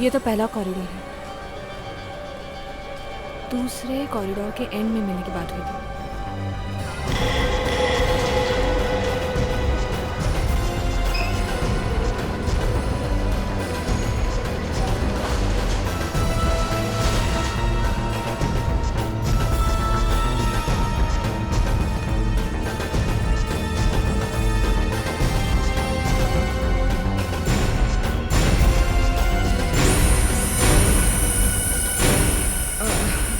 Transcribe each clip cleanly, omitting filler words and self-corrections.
ये तो पहला कॉरिडोर है। दूसरे कॉरिडोर के एंड में मिलने की बात हुई थी।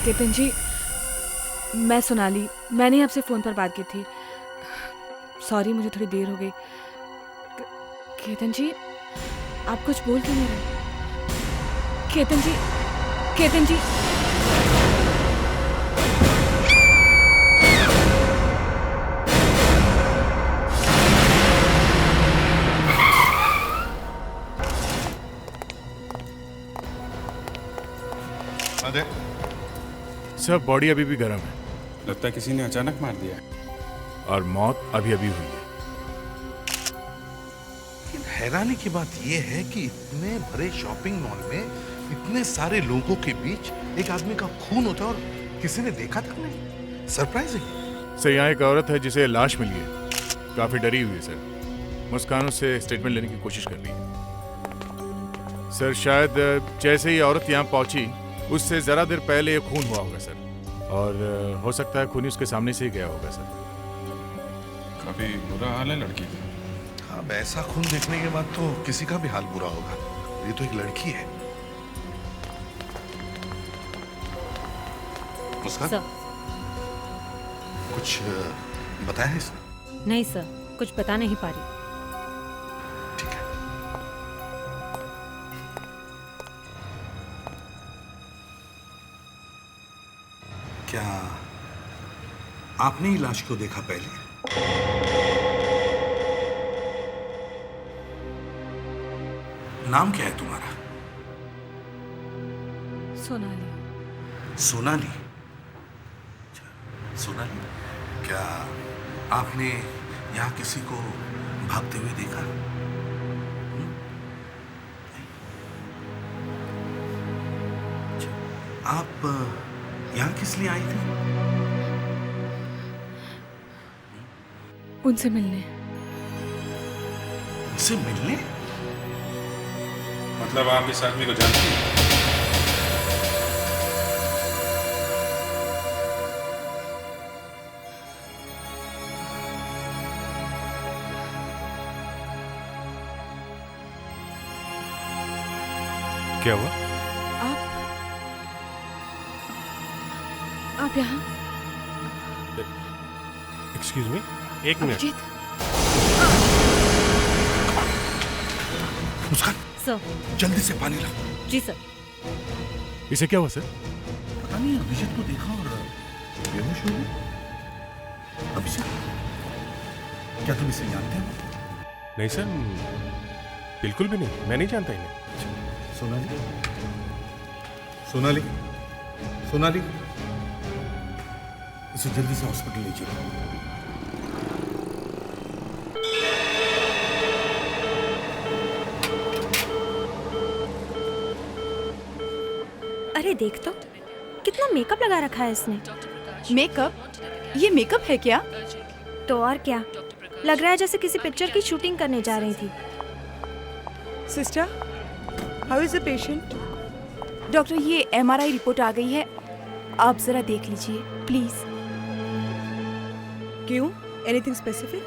केतन जी, मैं सोनाली, मैंने आपसे फ़ोन पर बात की थी। सॉरी, मुझे थोड़ी देर हो गई। केतन जी, आप कुछ बोल क्यों नहीं रहे? केतन जी, केतन जी। अरे सर, बॉडी अभी भी गर्म है। लगता है किसी ने अचानक मार दिया है। और मौत अभी अभी हुई है। हैरानी की बात यह है कि इतने बड़े शॉपिंग मॉल में इतने सारे लोगों के बीच एक आदमी का खून होता है और किसी ने देखा तक नहीं। सरप्राइजिंग। सर, यहाँ एक औरत है जिसे लाश मिली है। काफी डरी हुई है सर। मुस्कान उससे स्टेटमेंट लेने की कोशिश कर रही है। सर, शायद जैसे ही औरत यहाँ पहुंची उससे जरा देर पहले खून हुआ होगा सर। और हो सकता है खूनी उसके सामने से ही गया होगा सर। काफी बुरा हाल है लड़की का। अब ऐसा खून देखने के बाद तो किसी का भी हाल बुरा होगा। ये तो एक लड़की है। मुस्कान, सर। कुछ बताया है इसने? नहीं सर, कुछ बता नहीं पा रही। ठीक है। क्या आपने ही लाश को देखा पहले? नाम क्या है तुम्हारा? सोनाली। सोनाली। सोनाली, क्या आपने यहाँ किसी को भागते हुए देखा? अच्छा, आप यहाँ किस लिए आई थी? उनसे मिलने। उनसे मिलने? मतलब आप इस आदमी को जानती हैं? क्या हुआ? आप यहाँ? एक्सक्यूज मी, एक मिनट। अभिजीत, मुस्कान, सर। जल्दी से पानी ला। जी सर। इसे क्या हुआ सर? पता नहीं, अभिजीत को देखा और बेहोश हो गई। अभिजीत, क्या तुम इसे जानते हो? नहीं सर, बिल्कुल भी नहीं। मैं नहीं जानता इन्हें। सोनाली, सोनाली, सोनाली, इसे जल्दी से हॉस्पिटल ले चलो। अरे देख तो, कितना मेकअप लगा रखा है इसने। मेकअप? ये मेकअप है क्या? तो और क्या, लग रहा है जैसे किसी पिक्चर की शूटिंग करने जा रही थी। Sister, how is the patient? Doctor, ये एमआरआई रिपोर्ट आ गई है, आप जरा देख लीजिए प्लीज। क्यों, एनीथिंग स्पेसिफिक?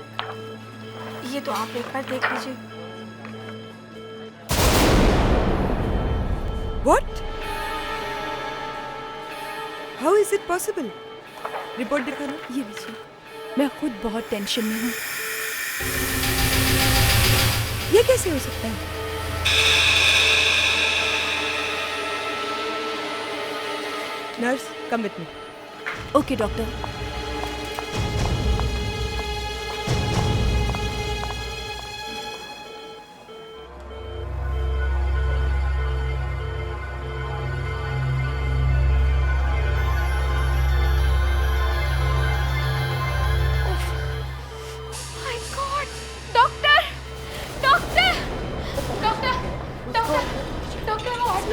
ये तो आप एक बार देख लीजिए। What? How is it possible? Report दिखाना। ये लीजिए, मैं खुद बहुत टेंशन में हूँ। ये कैसे हो सकता है? Nurse, come with me. Okay doctor. My God! Doctor! Doctor! Doctor! Doctor! Doctor!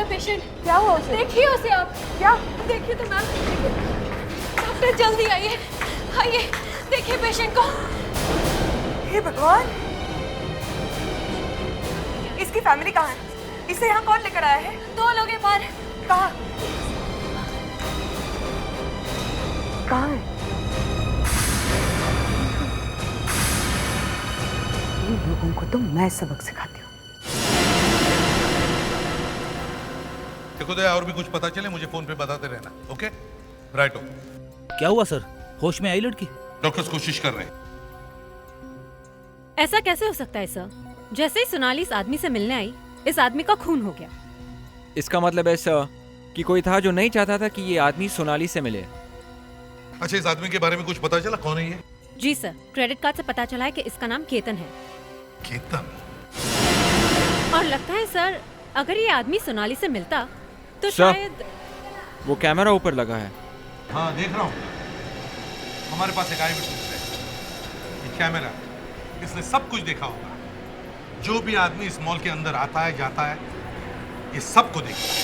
Patient. क्या हुआ उसे? देखिए उसे आप। क्या? देखिए तो मैम, देखिए। डॉक्टर जल्दी आइए, आइए, देखिए पेशेंट को। हे भगवान, इसकी फैमिली कहाँ है? इसे यहाँ कौन लेकर आया है? 2 लोग हैं बाहर। कहाँ? कहाँ है? इन लोगों को तो मैं सबक सिखाती हूँ। देखो दया, और भी कुछ पता चले मुझे फोन पे बताते रहना, ओके? राइटो। क्या हुआ सर? होश में आई लड़की? डॉक्टर्स कोशिश कर रहे हैं। ऐसा कैसे हो सकता है सर? जैसे ही सोनाली इस आदमी से मिलने आई, इस आदमी का खून हो गया। इसका मतलब है सर कि कोई था जो नहीं चाहता था कि ये आदमी सोनाली से मिले। अच्छा, इस आदमी के बारे में कुछ पता चला? कौन है ये? जी सर, क्रेडिट कार्ड से पता चला है कि इसका नाम केतन है। केतन? और लगता है सर, अगर ये आदमी सोनाली से मिलता तो सर, शायद। वो कैमरा ऊपर लगा है। हाँ, देख रहा हूँ। हमारे पास एक आई विटनेस है। ये कैमरा, इसने सब कुछ देखा होगा। जो भी आदमी इस मॉल के अंदर आता है, जाता है, ये सबको देखता है।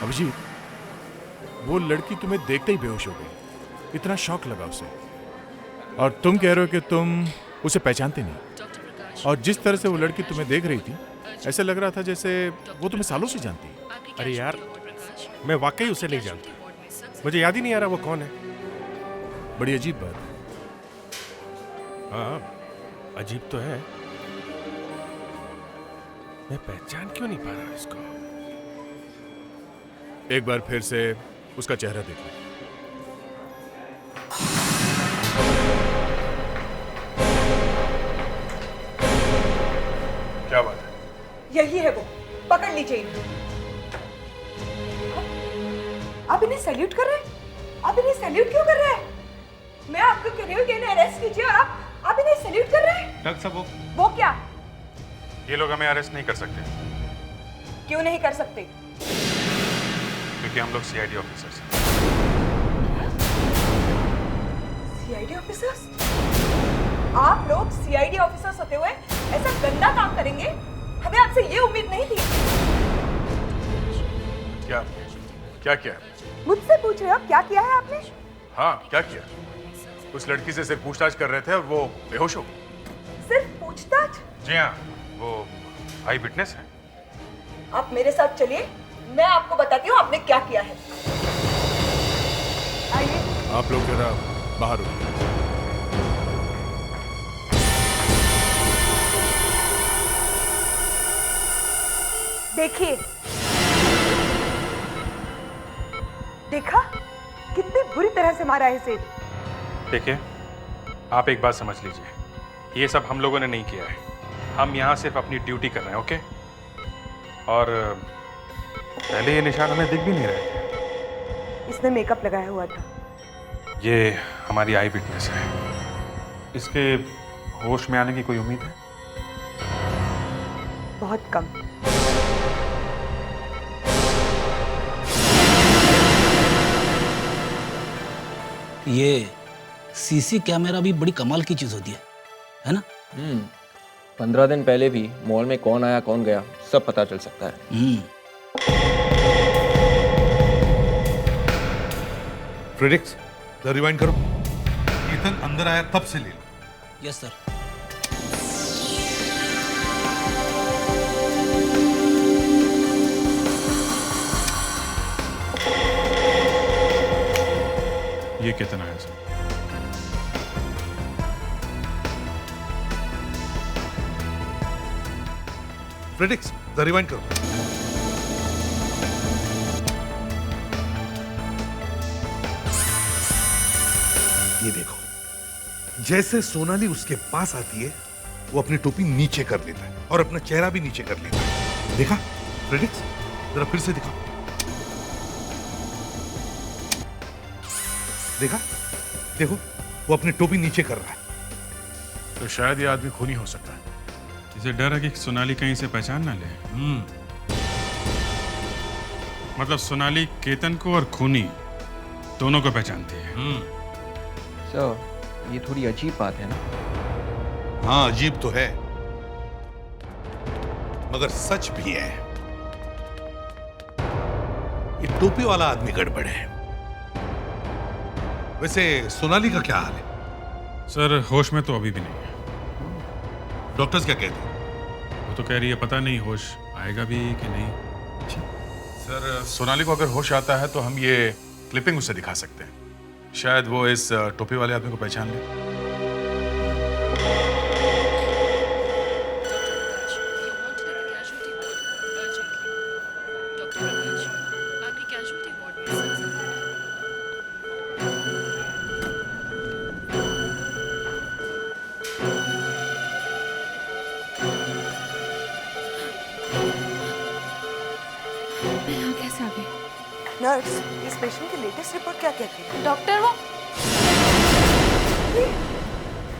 अभिजीत, वो लड़की तुम्हें देखते ही बेहोश हो गई। इतना शॉक लगा उसे। और तुम कह रहे हो कि तुम उसे पहचानते नहीं। और जिस तरह से वो लड़की तुम्हें देख रही थी, ऐसा लग रहा था जैसे वो तुम्हें सालों से जानती है। अरे यार, मैं वाकई उसे नहीं जानता। मुझे याद ही नहीं आ रहा वो कौन है। बड़ी अजीब बात। हाँ, अजीब तो है। मैं पहचान क्यों नहीं पा रहा इसको? एक बार फिर से उसका चेहरा देखो। क्या बात है? यही है वो, पकड़ लीजिए इन्हें। आप इन्हें सैल्यूट कर रहे हैं? आप इन्हें सैल्यूट क्यों कर रहे हैं? मैं आपको कह रही हूँ कि इन्हें अरेस्ट कीजिए और आप इन्हें सैल्यूट कर रहे हैं? डॉक्टर साहब, वो क्या? ये लोग हमें अरेस्ट नहीं कर सकते क्यों नहीं कर सकते? क्योंकि हम लोग सीआईडी ऑफिसर्स हैं। CID officers? आप लोग सीआईडी ऑफिसर्स होते हुए ऐसा गंदा काम करेंगे? हमें आपसे ये उम्मीद नहीं थी। क्या क्या किया? मुझसे पूछ रहे हो क्या किया है आपने? हाँ, क्या किया? उस लड़की से सिर्फ पूछताछ कर रहे थे और वो बेहोश हो गई। सिर्फ पूछताछ? जी हाँ, वो आई विटनेस है। आप मेरे साथ चलिए, मैं आपको बताती हूँ आपने क्या किया है। आइए। आप लोग जरा बाहर उठिए। देखिए, देखा कितनी बुरी तरह से मारा है इसे। देखिए, आप एक बात समझ लीजिए, ये सब हम लोगों ने नहीं किया है। हम यहाँ सिर्फ अपनी ड्यूटी कर रहे हैं, ओके? और पहले ये निशान हमें दिख भी नहीं रहे थे। इसने मेकअप लगाया हुआ था। ये हमारी आई विटनेस है। इसके होश में आने की कोई उम्मीद है? बहुत कम। ये सीसी कैमरा भी बड़ी कमाल की चीज होती है ना? 15 दिन पहले भी मॉल में कौन आया कौन गया सब पता चल सकता है। फ्रेडिक्स, रिवाइंड करो। केतन अंदर आया तब से ले लो। Yes sir. ये कितना है सर? फ्रेडिक्स, रिवाइंड करो। ये देखो, जैसे सोनाली उसके पास आती है, वो अपनी टोपी नीचे कर लेता है और अपना चेहरा भी नीचे कर लेता है। देखा फ्रेडिक्स? जरा फिर से दिखाओ। देखा? देखो, वो अपनी टोपी नीचे कर रहा है। तो शायद ये आदमी खूनी हो सकता है। इसे डर है कि सोनाली कहीं से पहचान ना ले। मतलब सोनाली केतन को और खूनी दोनों को पहचानती है। सर, ये थोड़ी अजीब बात है ना? हाँ, अजीब तो है, मगर सच भी है। ये टोपी वाला आदमी गड़बड़ है। वैसे सोनाली का क्या हाल है? सर होश में तो अभी भी नहीं है। डॉक्टर्स क्या कहते हैं? वो तो कह रही है पता नहीं होश आएगा भी कि नहीं। सर सोनाली को अगर होश आता है तो हम ये क्लिपिंग उसे दिखा सकते हैं, शायद वो इस टोपी वाले आदमी को पहचान ले। कैसे आ गई? नर्स, इस पेशेंट की लेटेस्ट रिपोर्ट क्या कहती है? डॉक्टर वो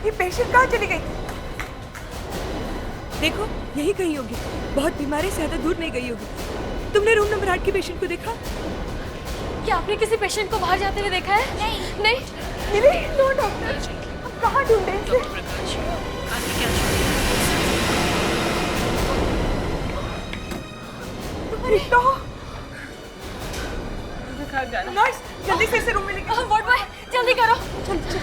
ये पेशेंट कहाँ चली गई? देखो यही कहीं होगी, बहुत बीमारी से ज्यादा दूर नहीं गई होगी। तुमने रूम नंबर 8 की पेशेंट को देखा? क्या आपने किसी पेशेंट को बाहर जाते हुए देखा है? नहीं नहीं मिली? नो डॉक्टर, हम कहाँ ढूंढे इसे? रिक्तो, नर्स जल्दी से इसे रूम में लेके वार्ड बॉय जल्दी करो। चल चल।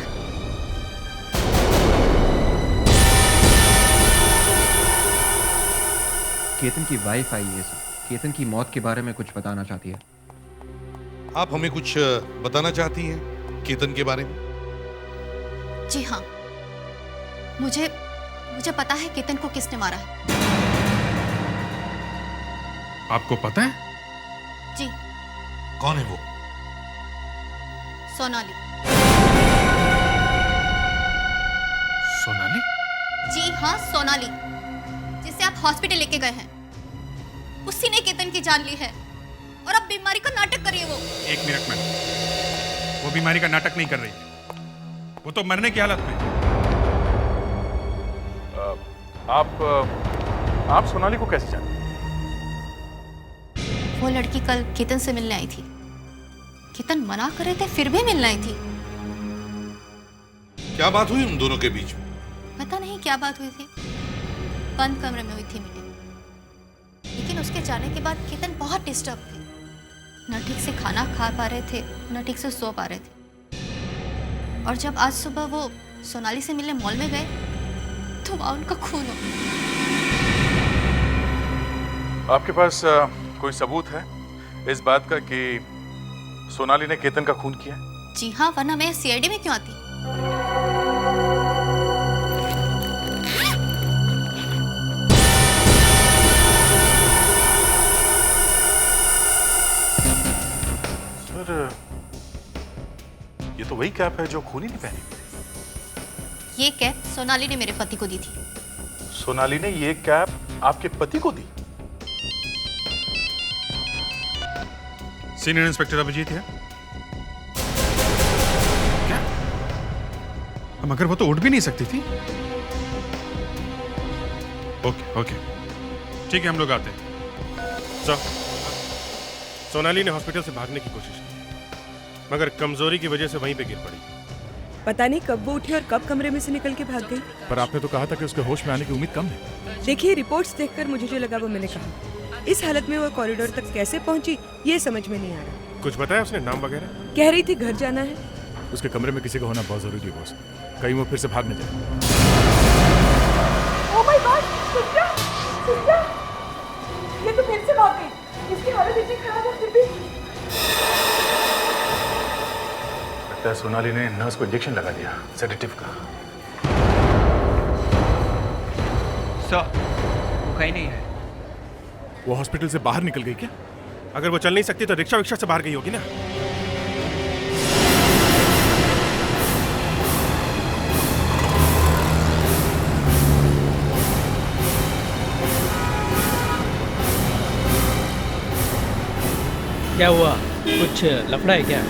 केतन की वाइफ आई है सर, केतन की मौत के बारे में कुछ बताना चाहती है। आप हमें कुछ बताना चाहती हैं केतन के बारे में? जी हाँ, मुझे पता है केतन को किसने मारा है। आपको पता है? जी। कौन है वो? सोनाली। सोनाली? जी हाँ, सोनाली, जिसे आप हॉस्पिटल लेके गए हैं, उसी ने केतन की जान ली है और अब बीमारी का नाटक कर रही है वो। एक मिनट में, वो बीमारी का नाटक नहीं कर रही है, वो तो मरने की हालत में। आप सोनाली को कैसे जानते हैं? वो लड़की कल केतन से मिलने आई थी। केतन मना कर रहे थे फिर भी मिलने आई थी। क्या बात हुई उन दोनों के बीच में? पता नहीं क्या बात हुई थी, बंद कमरे में हुई थी मीटिंग। लेकिन उसके जाने के बाद केतन बहुत डिस्टर्ब थे, न ठीक से खाना खा पा रहे थे, न ठीक से सो पा रहे थे। और जब आज सुबह वो सोनाली से मिलने मॉल में गए तो वहां उनका खून हो। आपके पास कोई सबूत है इस बात का कि सोनाली ने केतन का खून किया? जी हाँ, वरना मैं सीआईडी में क्यों आती। सर, ये तो वही कैप है जो खूनी ने पहनी। ये कैप सोनाली ने मेरे पति को दी थी। सोनाली ने ये कैप आपके पति को दी? सीनियर इंस्पेक्टर अभिजीत है क्या? मगर वो तो उठ भी नहीं सकती थी। ओके ओके ठीक है, हम लोग आते हैं। सर, सोनाली ने हॉस्पिटल से भागने की कोशिश की, मगर कमजोरी की वजह से वहीं पे गिर पड़ी। पता नहीं कब वो उठी और कब कमरे में से निकल के भाग गई। पर आपने तो कहा था कि उसके होश में आने की उम्मीद कम है। देखिए, रिपोर्ट्स देखकर मुझे जो लगा वो मैंने कहा। इस हालत में वो कॉरिडोर तक कैसे पहुंची ये समझ में नहीं आ रहा। कुछ बताया उसने, नाम वगैरह? कह रही थी घर जाना है। उसके कमरे में किसी का होना बहुत जरूरी है बॉस, कहीं वो फिर से भाग न जाए। Oh my God, sister, sister, ये तो फिर से भाग गई। इसकी हालत इतनी खराब है फिर भी। लगता है सोनाली ने नर्स को इंजेक्शन लगा दिया सेडेटिव का। सर, वो कहीं नहीं है। वो हॉस्पिटल से बाहर निकल गई क्या? अगर वो चल नहीं सकती तो रिक्शा विक्शा से बाहर गई होगी ना। क्या हुआ, कुछ लफड़ा है क्या?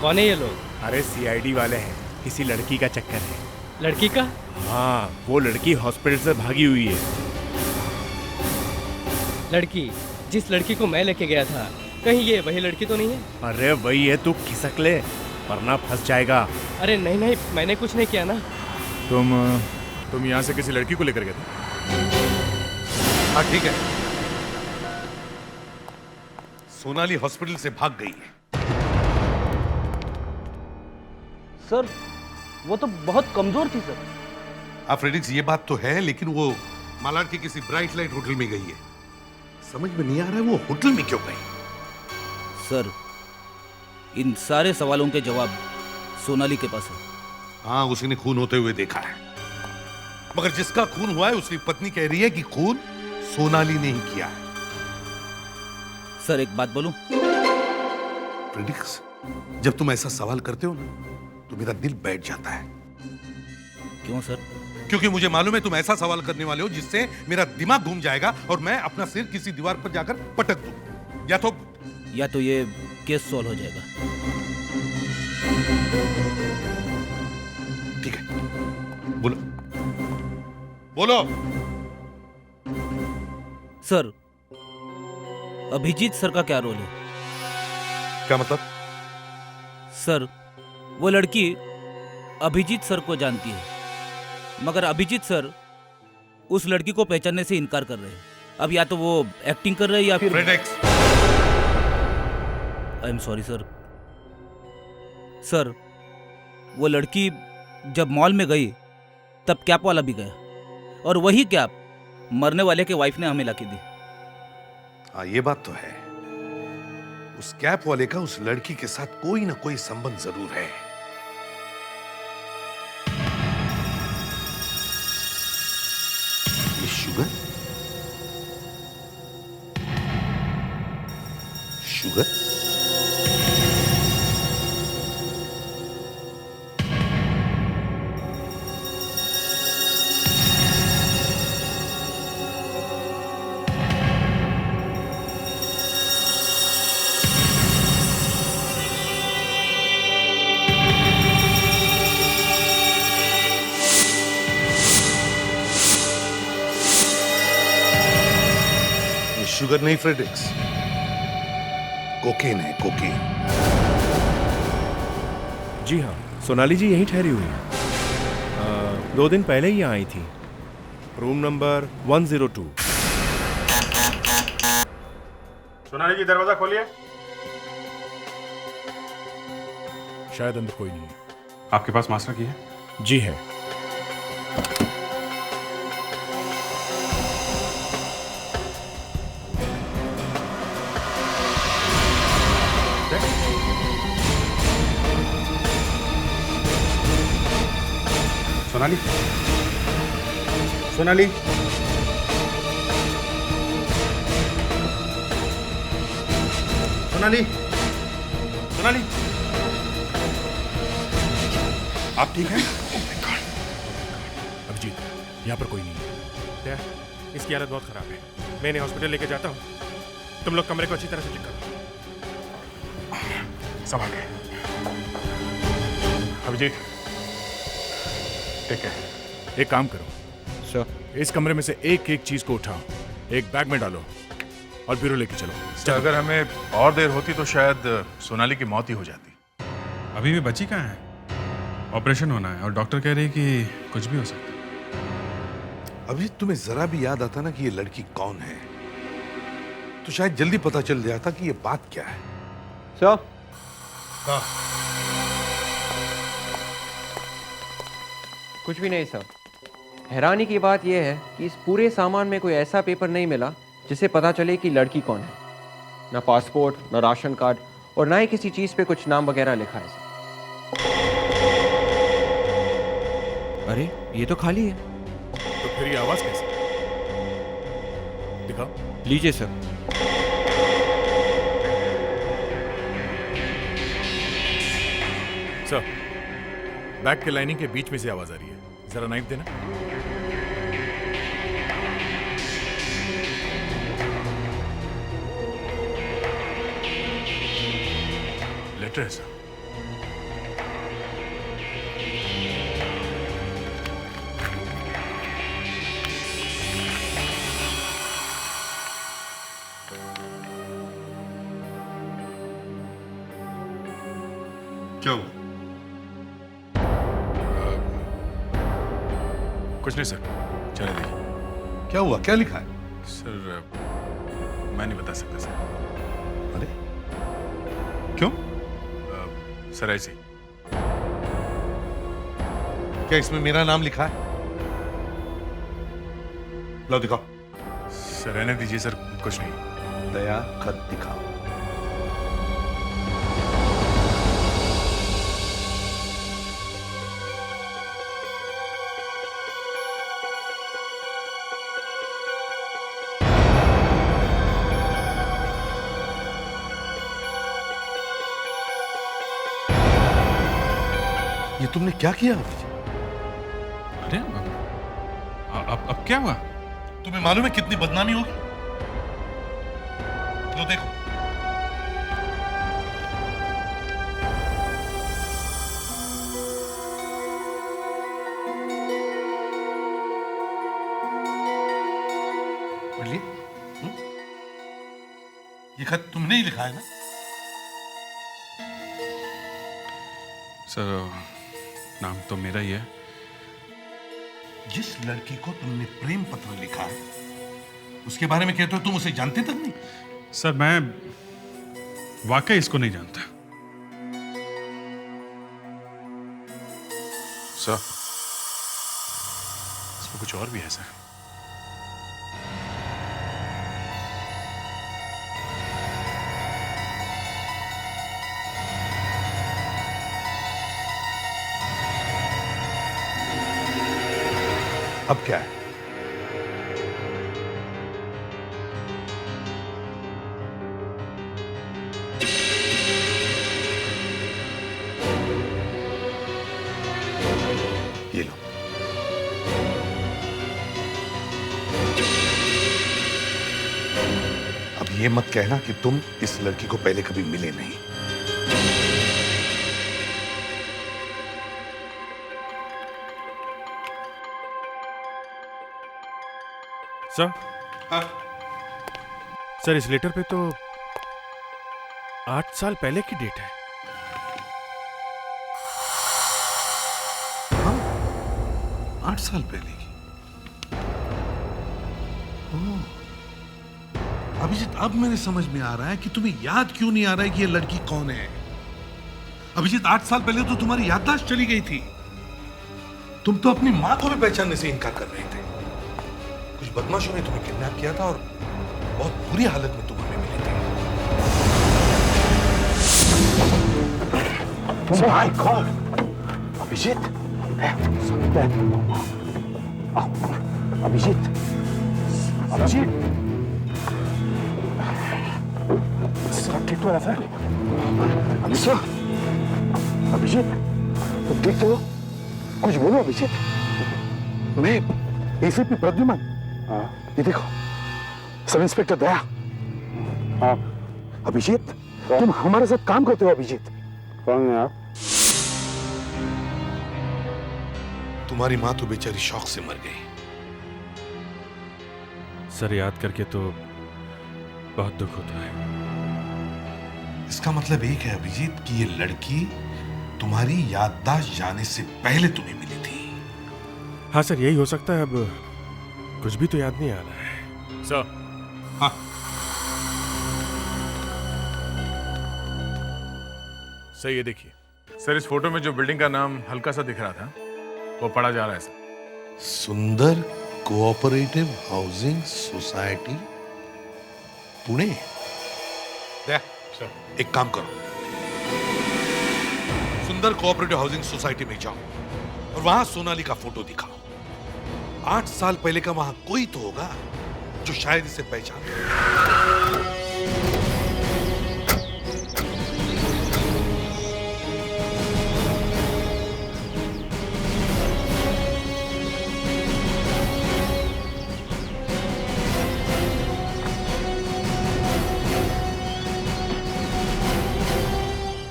कौन है ये लोग? अरे सीआईडी वाले हैं, किसी लड़की का चक्कर है। लड़की का? हाँ, वो लड़की हॉस्पिटल से भागी हुई है। लड़की? जिस लड़की को मैं लेके गया था, कहीं ये वही लड़की तो नहीं है? अरे वही है, तू खिसक ले वरना फंस जाएगा। अरे नहीं नहीं, मैंने कुछ नहीं किया ना। तुम यहाँ से किसी लड़की को लेकर गए थे? हाँ ठीक है। सोनाली हॉस्पिटल से भाग गई है। सर वो तो बहुत कमजोर थी सर। फ्रेडिक्स ये बात तो है, लेकिन वो मालाड के किसी ब्राइट लाइट होटल में गई है। समझ में नहीं आ रहा है वो होटल में क्यों गई। सर इन सारे सवालों के जवाब सोनाली के पास है। हाँ, उसी ने खून होते हुए देखा है, मगर जिसका खून हुआ है उसकी पत्नी कह रही है कि खून सोनाली ने ही किया है। सर एक बात बोलूं? फ्रेडिक्स, जब तुम ऐसा सवाल करते हो ना तो मेरा दिल बैठ जाता है। क्यों सर? क्योंकि मुझे मालूम है तुम ऐसा सवाल करने वाले हो जिससे मेरा दिमाग घूम जाएगा और मैं अपना सिर किसी दीवार पर जाकर पटक दूं, या तो ये केस सॉल्व हो जाएगा। ठीक है, बोलो बोलो। सर अभिजीत सर का क्या रोल है? क्या मतलब? सर वो लड़की अभिजीत सर को जानती है, मगर अभिजीत सर उस लड़की को पहचानने से इनकार कर रहे हैं। अब या तो वो एक्टिंग कर रहे हैं या फिर I am sorry sir. Sir वो लड़की जब मॉल में गई तब कैप वाला भी गया, और वही कैप मरने वाले के वाइफ ने हमें लाके दी। हाँ ये बात तो है, उस कैप वाले का उस लड़की के साथ कोई ना कोई संबंध जरूर है। ये शुगर शुगर शुगर नहीं फ्रेडिक्स, कोकेन है, कोकेन। जी हाँ, सोनाली जी यहीं ठहरी हुई है। 2 दिन पहले ही यहाँ आई थी, रूम नंबर 102। सोनाली जी दरवाजा खोलिए। शायद अंदर कोई नहीं है। आपके पास मास्टर की है? जी है। सोनाली, सोनाली, सोनाली, सोनाली, आप ठीक हैं? अभिजीत, यहाँ पर कोई नहीं है। क्या? इसकी हालत बहुत खराब है। मैं इन्हें हॉस्पिटल लेके जाता हूँ, तुम लोग कमरे को अच्छी तरह से चेक करो। संभाल के। अभिजीत, ठीक है। एक काम करो सर, इस कमरे में से एक एक चीज को उठाओ, एक बैग में डालो और ब्यूरो लेके चलो। अगर हमें और देर होती तो शायद सोनाली की मौत ही हो जाती। अभी भी बची कहाँ है? ऑपरेशन होना है और डॉक्टर कह रही है कि कुछ भी हो सकता है। अभी तुम्हें जरा भी याद आता ना कि ये लड़की कौन है तो शायद जल्दी पता चल जाता कि ये बात क्या है। सर, कुछ भी नहीं सर। हैरानी की बात यह है कि इस पूरे सामान में कोई ऐसा पेपर नहीं मिला जिससे पता चले कि लड़की कौन है। ना पासपोर्ट, ना राशन कार्ड और ना ही किसी चीज पे कुछ नाम वगैरह लिखा है सर। अरे ये तो खाली है। तो फिर ये आवाज कैसे? दिखाओ। लीजिए सर। सर, बैग के लाइनिंग के बीच में से आवाज आ रही है, जरा नाइफ देना। लेटर है सर। क्या हुआ? कुछ नहीं सर, चले देखिए। क्या हुआ? क्या लिखा है? सर मैं नहीं बता सकता सर। अरे क्यों? सर ऐसे ही। क्या इसमें मेरा नाम लिखा है? लो दिखाओ। सर रहने दीजिए सर, कुछ नहीं। दया खत दिखाओ। ये तुमने क्या किया अभिजीत? अरे अब क्या हुआ? तुम्हें मालूम है कितनी बदनामी होगी? लो देखो। बोलिए, ये खत तुमने ही लिखा है ना? सर नाम तो मेरा ही है। जिस लड़की को तुमने प्रेम पत्र लिखा है उसके बारे में कहते हो तुम उसे जानते तक नहीं? सर मैं वाकई इसको नहीं जानता। सर इसमें कुछ और भी है सर। अब क्या है? ये लो। अब ये मत कहना कि तुम इस लड़की को पहले कभी मिले नहीं। सर हाँ? सर इस लेटर पे तो 8 साल पहले की डेट है। हाँ? 8 साल पहले की। ओह, अभिजीत अब मेरे समझ में आ रहा है कि तुम्हें याद क्यों नहीं आ रहा है कि ये लड़की कौन है। अभिजीत 8 साल पहले तो तुम्हारी याददाश्त चली गई थी। तुम तो अपनी मां को भी पहचानने से इनकार कर रहे थे। कुछ बदमाशों ने तुम्हें किडनैप किया था और बहुत बुरी हालत में तुम हमें मिले थे। माय गॉड, अभिजीत, अभिजीत, अभिजीत, सब ठीक तो है सर? अलिसा, अभिजीत, तुम ठीक तो हो? कुछ बोलो अभिजीत। मैं एसीपी प्रद्युमन। ये देखो, सब इंस्पेक्टर दया। हाँ अभिजीत, तुम हमारे साथ काम करते हो अभिजीत। कौन है आप? तुम्हारी मां तो बेचारी शौक से मर गई। सर याद करके तो बहुत दुख होता है। इसका मतलब एक है अभिजीत कि ये लड़की तुम्हारी याददाश्त जाने से पहले तुम्हें मिली थी। हाँ सर यही हो सकता है। अब कुछ भी तो याद नहीं आ रहा है। सर। हाँ सही है, देखिए सर इस फोटो में जो बिल्डिंग का नाम हल्का सा दिख रहा था वो पढ़ा जा रहा है सर। सुंदर कोऑपरेटिव हाउसिंग सोसाइटी पुणे। एक काम करो, सुंदर कोऑपरेटिव हाउसिंग सोसाइटी में जाओ और वहां सोनाली का फोटो दिखाओ। 8 साल पहले का वहां कोई तो होगा जो शायद इसे पहचान।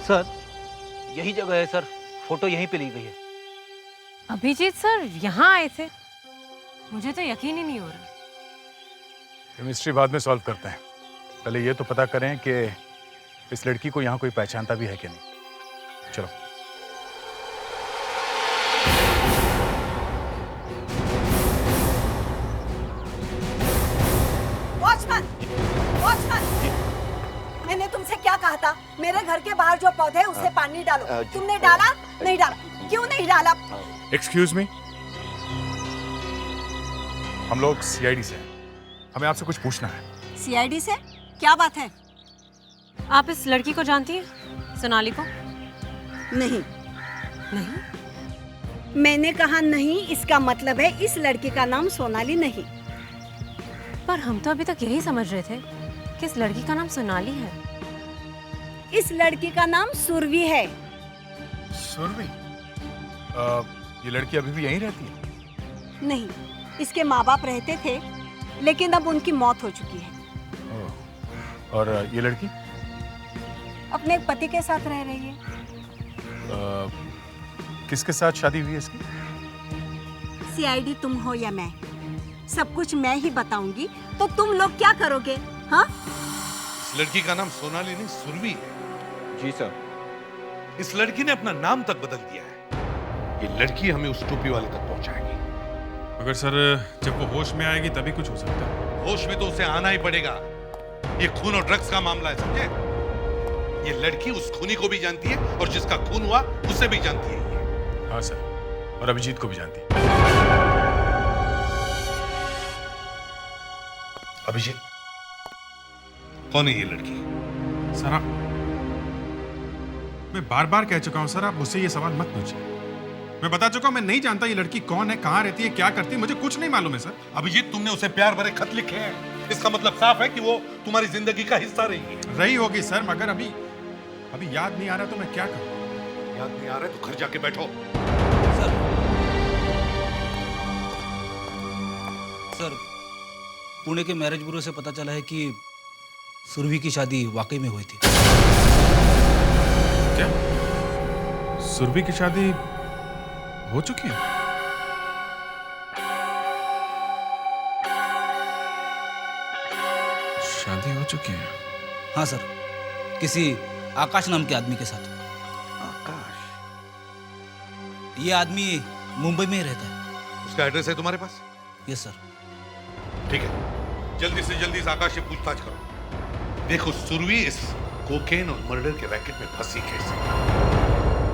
सर यही जगह है सर, फोटो यहीं पे ली गई है। अभिजीत सर यहाँ आए थे? मुझे तो यकीन ही नहीं हो रहा। केमिस्ट्री बाद में सॉल्व करते हैं, पहले ये तो पता करें कि इस लड़की को यहाँ कोई पहचानता भी है कि नहीं। चलो। कहा था मेरे घर के बाहर जो पौधे हैं उससे पानी डालो। तुमने डाला? नहीं डाला। क्यों नहीं डाला? एक्सक्यूज मी, हम लोग सीआईडी से हैं, हमें आपसे कुछ पूछना है। सीआईडी से? क्या बात है? आप इस लड़की को जानती हैं, सोनाली को? नहीं। नहीं? मैंने कहा नहीं, इसका मतलब है इस लड़की का नाम सोनाली नहीं। पर हम तो अभी तक यही समझ रहे थे कि इस लड़की का नाम सोनाली है। इस लड़की का नाम सुरभि है। सुरभि? ये लड़की अभी भी यहीं रहती है? नहीं, इसके माँ बाप रहते थे लेकिन अब उनकी मौत हो चुकी है। और ये लड़की? अपने पति के साथ रह रही है। किसके साथ शादी हुई है इसकी? सीआईडी तुम हो या मैं, सब कुछ मैं ही बताऊंगी, तो तुम लोग क्या करोगे? हाँ? इस लड़की का नाम सोनाली नहीं सुरभि है। जी सर। इस लड़की ने अपना नाम तक बदल दिया है। ये लड़की हमें उस टोपी वाले तक पहुंचाएगी। मगर सर, जब वो होश में आएगी तभी कुछ हो सकता है। होश में तो उसे आना ही पड़ेगा। ये खून और ड्रग्स का मामला है, समझे? ये लड़की उस खूनी को भी जानती है और जिसका खून हुआ उसे भी जानती है। हाँ सर, और अभिजीत को भी जानती है। अभिजीत, कौन है ये लड़की? सर, मैं बार बार कह चुका हूं सर, आप मुझसे ये सवाल मत पूछिए। मैं बता चुका हूं, मैं नहीं जानता ये लड़की कौन है, कहां रहती है, क्या करती है, मुझे कुछ नहीं मालूम है सर। अभिजीत, तुमने उसे प्यार भरे खत लिखे हैं, इसका मतलब साफ है कि वो तुम्हारी जिंदगी का हिस्सा रही होगी सर, मगर अभी याद नहीं आ रहा तो मैं क्या करूं? याद नहीं आ रहा तो घर जाके बैठो। सर, पुणे के मैरिज ब्यूरो से पता चला है कि सुरभि की शादी वाकई में हुई थी। क्या? सुरभि की शादी हो चुकी है? शादी हो चुकी है? हाँ सर, किसी आकाश नाम के आदमी के साथ। आकाश? ये आदमी मुंबई में ही रहता है। उसका एड्रेस है तुम्हारे पास? Yes sir. ठीक है, जल्दी से जल्दी इस आकाश से पूछताछ करो। देखो सुरभि इस कोकेन और मर्डर के रैकेट में फंसी कैसे।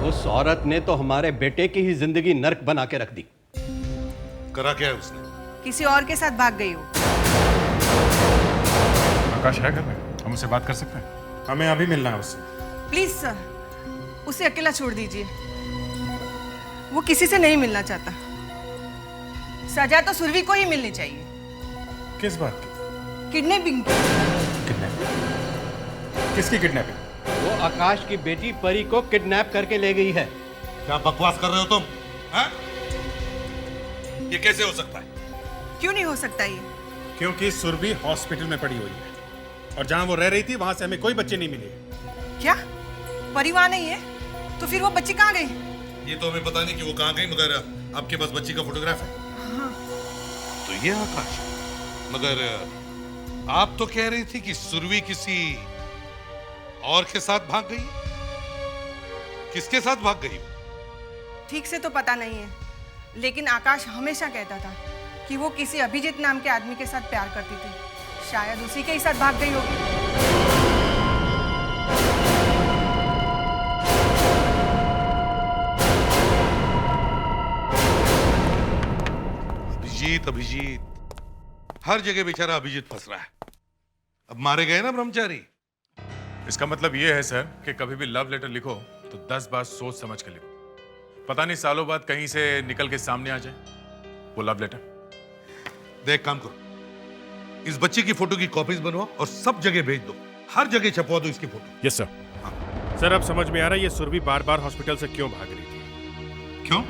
उस औरत ने तो हमारे बेटे की ही जिंदगी नर्क बना के रख दी। करा क्या है उसने? किसी और के साथ भाग गई हो। आकाश है घर में, हम उससे बात कर सकते हैं? हमें अभी मिलना है उससे। प्लीज सर, उसे अकेला छोड़ दीजिए। वो किसी से नहीं मिलना चाहता। सजा तो सुरभि को ही मिलनी चाहिए। किस बात की? किडनैपिंग की। किसकी किडनैपिंग? वो आकाश की बेटी परी को किडनैप करके ले गई है। क्या बकवास कर रहे हो तुम? हाँ? ये कैसे हो सकता है? क्यों नहीं हो सकता ये? क्योंकि सुरभि हॉस्पिटल में पड़ी हुई है और जहां वो रह रही थी वहां से हमें कोई बच्चे नहीं मिले। क्या परिवार नहीं है? तो फिर वो बच्ची कहाँ गई? ये तो हमें पता नहीं कि वो कहाँ गई, मगर आपके पास बच्ची का फोटोग्राफ है। हाँ। तो ये आकाश, मगर आप तो कह रही थी कि सुरभि किसी और के साथ भाग गई। किसके साथ भाग गई? ठीक से तो पता नहीं है, लेकिन आकाश हमेशा कहता था कि वो किसी अभिजीत नाम के आदमी के साथ प्यार करती थी। शायद उसी के ही साथ भाग गई होगी। अभिजीत, हर जगह बेचारा अभिजीत फंस रहा है। अब मारे गए ना ब्रह्मचारी। इसका मतलब ये है सर कि कभी भी लव लेटर लिखो तो 10 बार सोच समझ कर लिखो। पता नहीं सालों बाद कहीं से निकल के सामने आ जाए वो लव लेटर। देख, काम करो, इस बच्चे की फोटो की कॉपीज बनवाओ और सब जगह भेज दो। हर जगह छपवा दो इसकी फोटो। Yes sir. सर, अब समझ में आ रहा है ये सुरभि बार बार हॉस्पिटल से क्यों भाग रही थी। क्यों?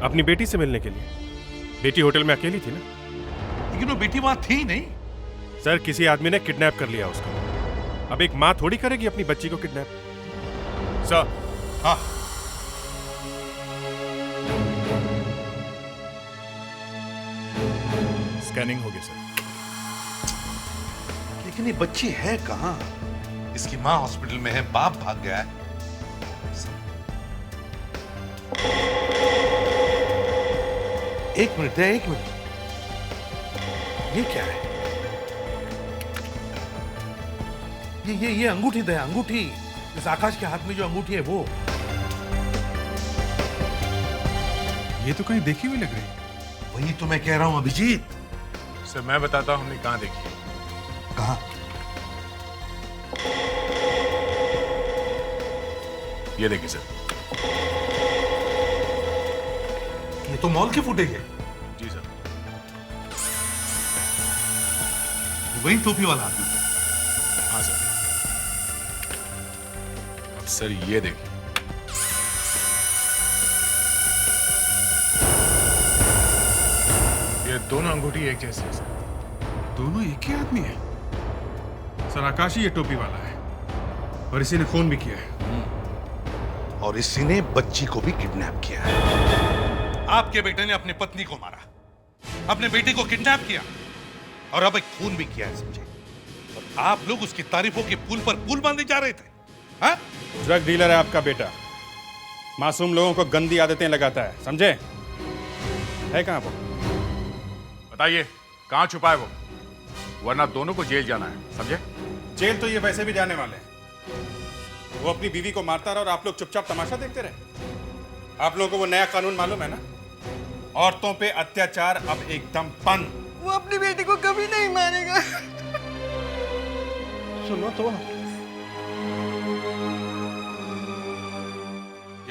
अपनी बेटी से मिलने के लिए। बेटी होटल में अकेली थी ना। लेकिन वो बेटी वहां थी नहीं। सर, किसी आदमी ने किडनैप कर लिया उसको। अब एक माँ थोड़ी करेगी अपनी बच्ची को किडनैप। सर। हाँ, स्कैनिंग हो गई सर। लेकिन ये बच्ची है कहाँ? इसकी माँ हॉस्पिटल में है, बाप भाग गया है। एक मिनट, ये क्या है? ये अंगूठी दे, अंगूठी। इस आकाश के हाथ में जो अंगूठी है वो। ये तो कहीं देखी हुई लग रही। वही तो मैं कह रहा हूं अभिजीत। सर मैं बताता हूँ हमने कहाँ देखी है। कहाँ? ये देखिए सर। ये तो मॉल की फुटेज है। जी सर। वही टोपी वाला आदमी। हाँ सर। अब सर ये देखिए। ये दोनों अंगूठी एक जैसी है सर। दोनों एक ही आदमी है। सर आकाश ही ये टोपी वाला है और इसी ने फोन भी किया है। और इसी ने बच्ची को भी किडनैप किया है। आपके बेटे ने अपनी पत्नी को मारा, अपने बेटे को किडनैप किया और अब एक खून भी किया है, समझे? और आप लोग उसकी तारीफों के पुल पर पुल बांधे जा रहे थे। हाँ? ड्रग डीलर है आपका बेटा, मासूम लोगों को गंदी आदतें लगाता है, समझे? है कहां वो? बताइए कहाँ छुपा है वो, वरना दोनों को जेल जाना है, समझे? जेल तो ये वैसे भी जाने वाले हैं। वो अपनी बीवी को मारता रहा और आप लोग चुपचाप तमाशा देखते रहे। आप लोगों को वो नया कानून मालूम है ना? औरतों पे अत्याचार अब एकदम बंद। वो अपनी बेटी को कभी नहीं मारेगा। सुनो तो,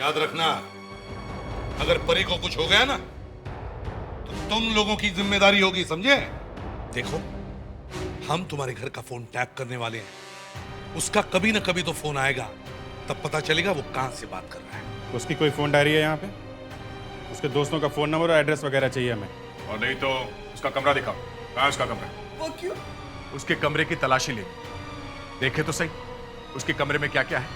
याद रखना, अगर परी को कुछ हो गया ना तो तुम लोगों की जिम्मेदारी होगी, समझे? देखो, हम तुम्हारे घर का फोन टैप करने वाले हैं। उसका कभी ना कभी तो फोन आएगा, तब पता चलेगा वो कहां से बात कर रहा है। उसकी कोई फोन डायरी है यहाँ पे? उसके दोस्तों का फोन नंबर और एड्रेस वगैरह चाहिए हमें। और नहीं तो उसका कमरा दिखाओ। कहाँ है उसका कमरा? वो क्यों? उसके कमरे की तलाशी ले, देखे तो सही उसके कमरे में क्या क्या है।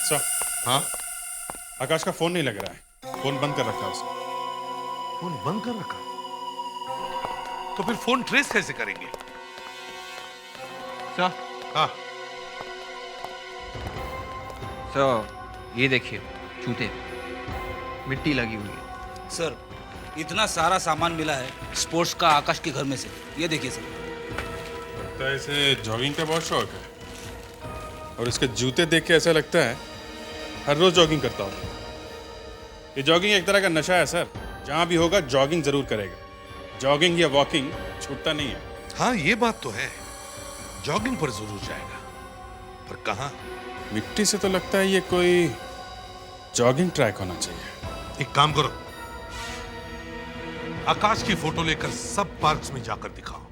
सर। हाँ? आकाश का फोन नहीं लग रहा है, फोन बंद कर रखा है उसने। फोन बंद कर रखा? तो फिर फोन ट्रेस कैसे करेंगे? सर। हाँ। सर ये देखिए, जूते, मिट्टी लगी हुई है। सर इतना सारा सामान मिला है स्पोर्ट्स का आकाश के घर में से, ये देखिए सर। लगता है इसे जॉगिंग का बहुत शौक है और इसके जूते देख के ऐसा लगता है हर रोज जॉगिंग करता हूँ। ये जॉगिंग एक तरह का नशा है सर, जहाँ भी होगा जॉगिंग जरूर करेगा। जॉगिंग या वॉकिंग छूटता नहीं है। हाँ ये बात तो है, जॉगिंग पर जरूर जाएगा, पर कहाँ? मिट्टी से तो लगता है ये कोई जॉगिंग ट्रैक होना चाहिए। एक काम करो, आकाश की फोटो लेकर सब पार्क्स में जाकर दिखाओ,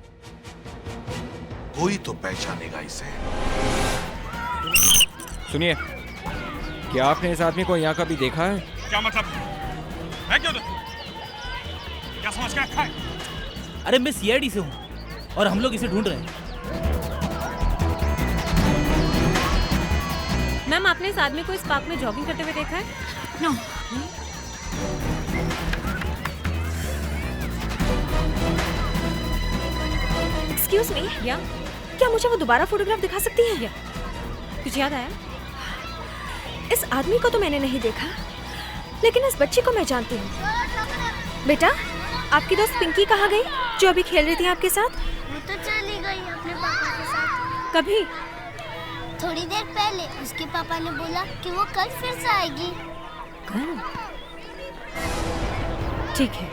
कोई तो पहचानेगा इसे। सुनिए, क्या आपने इस आदमी को यहाँ कभी देखा है? क्या मतलब है? क्यों क्या समझ के रखा है? अरे मैं सीआईडी से हूँ और हम लोग इसे ढूंढ रहे हैं। मैम, आपने इस आदमी को इस पार्क में जॉगिंग करते हुए देखा है? नो। एक्सक्यूज मी, या क्या मुझे वो दोबारा फोटोग्राफ दिखा सकती हैं? या कुछ याद आया? इस आदमी को तो मैंने नहीं देखा, लेकिन इस बच्ची को मैं जानती हूँ। बेटा, आपकी दोस्त पिंकी कहाँ गई जो अभी खेल रही थी आपके साथ? वो तो चली गई अपने पापा के साथ। कभी? थोड़ी देर पहले उसके पापा ने बोला कि वो कल फिर से आएगी। कल? ठीक है,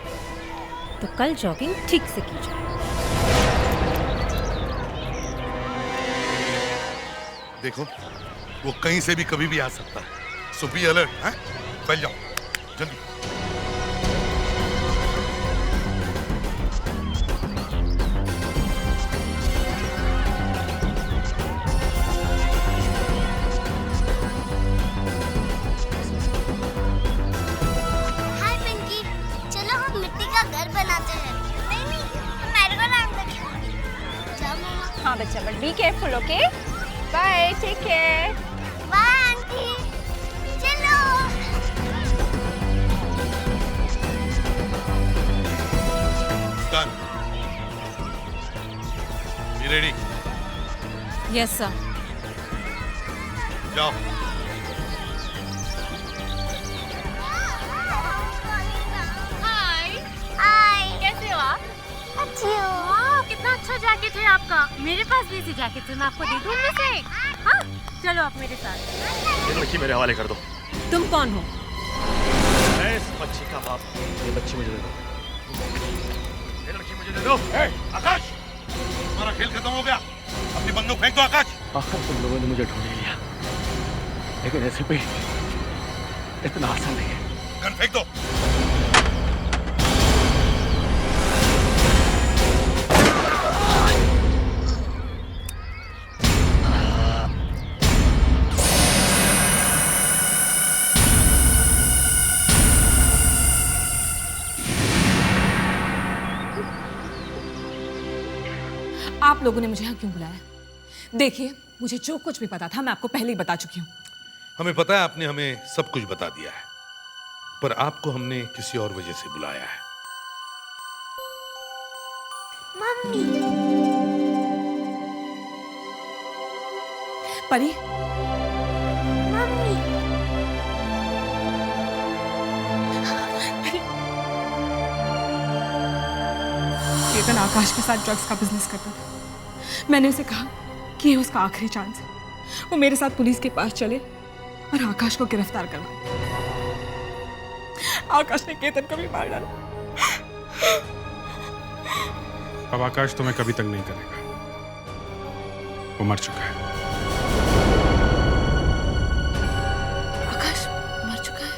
तो कल जॉगिंग ठीक से की जाए। देखो, वो कहीं से भी कभी भी आ सकता है, सो बी अलर्ट। हैं? फैल जाओ जल्दी। हाय पिंकी, चलो हम मिट्टी का घर बनाते हैं। नहीं, मेरे को नाम रखेंगे। जाओ मम्मा। हाँ बच्चा, but be careful, okay? Bye, take care. Bye aunty, चलो। Done. Be ready. Yes sir. जाओ। हाय। हाय। कैसे हो आप? अच्छी हो आप? जैकेट है आपका? मेरे पास भी ऐसी जैकेट है, मैं आपको दे दूं उनमें से एक। हाँ, चलो आप मेरे साथ। ये लड़की मेरे हवाले कर दो। तुम कौन हो? मैं इस बच्ची का बाप। ये बच्ची मुझे दे दो। ये लड़की मुझे दे दो। आकाश, तुम्हारा खेल खत्म हो गया। अपनी बंदूक फेंक दो आकाश। आखिर तुम लोगों ने मुझे ढूंढ ही लिया, लेकिन ऐसे भी इतना आसान नहीं है। गन फेंक दो। आप लोगों ने मुझे यहाँ क्यों बुलाया? देखिए, मुझे जो कुछ भी पता था मैं आपको पहले ही बता चुकी हूँ। हमें पता है आपने हमें सब कुछ बता दिया है, पर आपको हमने किसी और वजह से बुलाया है। मम्मी। परी। मम्मी। केतन आकाश के साथ ड्रग्स का बिजनेस करता था। मैंने उसे कहा कि ये उसका आखिरी चांस है। वो मेरे साथ पुलिस के पास चले और आकाश को गिरफ्तार करवाए। आकाश ने केतन को भी मार डाला। अब आकाश तुम्हें कभी तंग नहीं करेगा, वो मर चुका है। आकाश मर चुका है?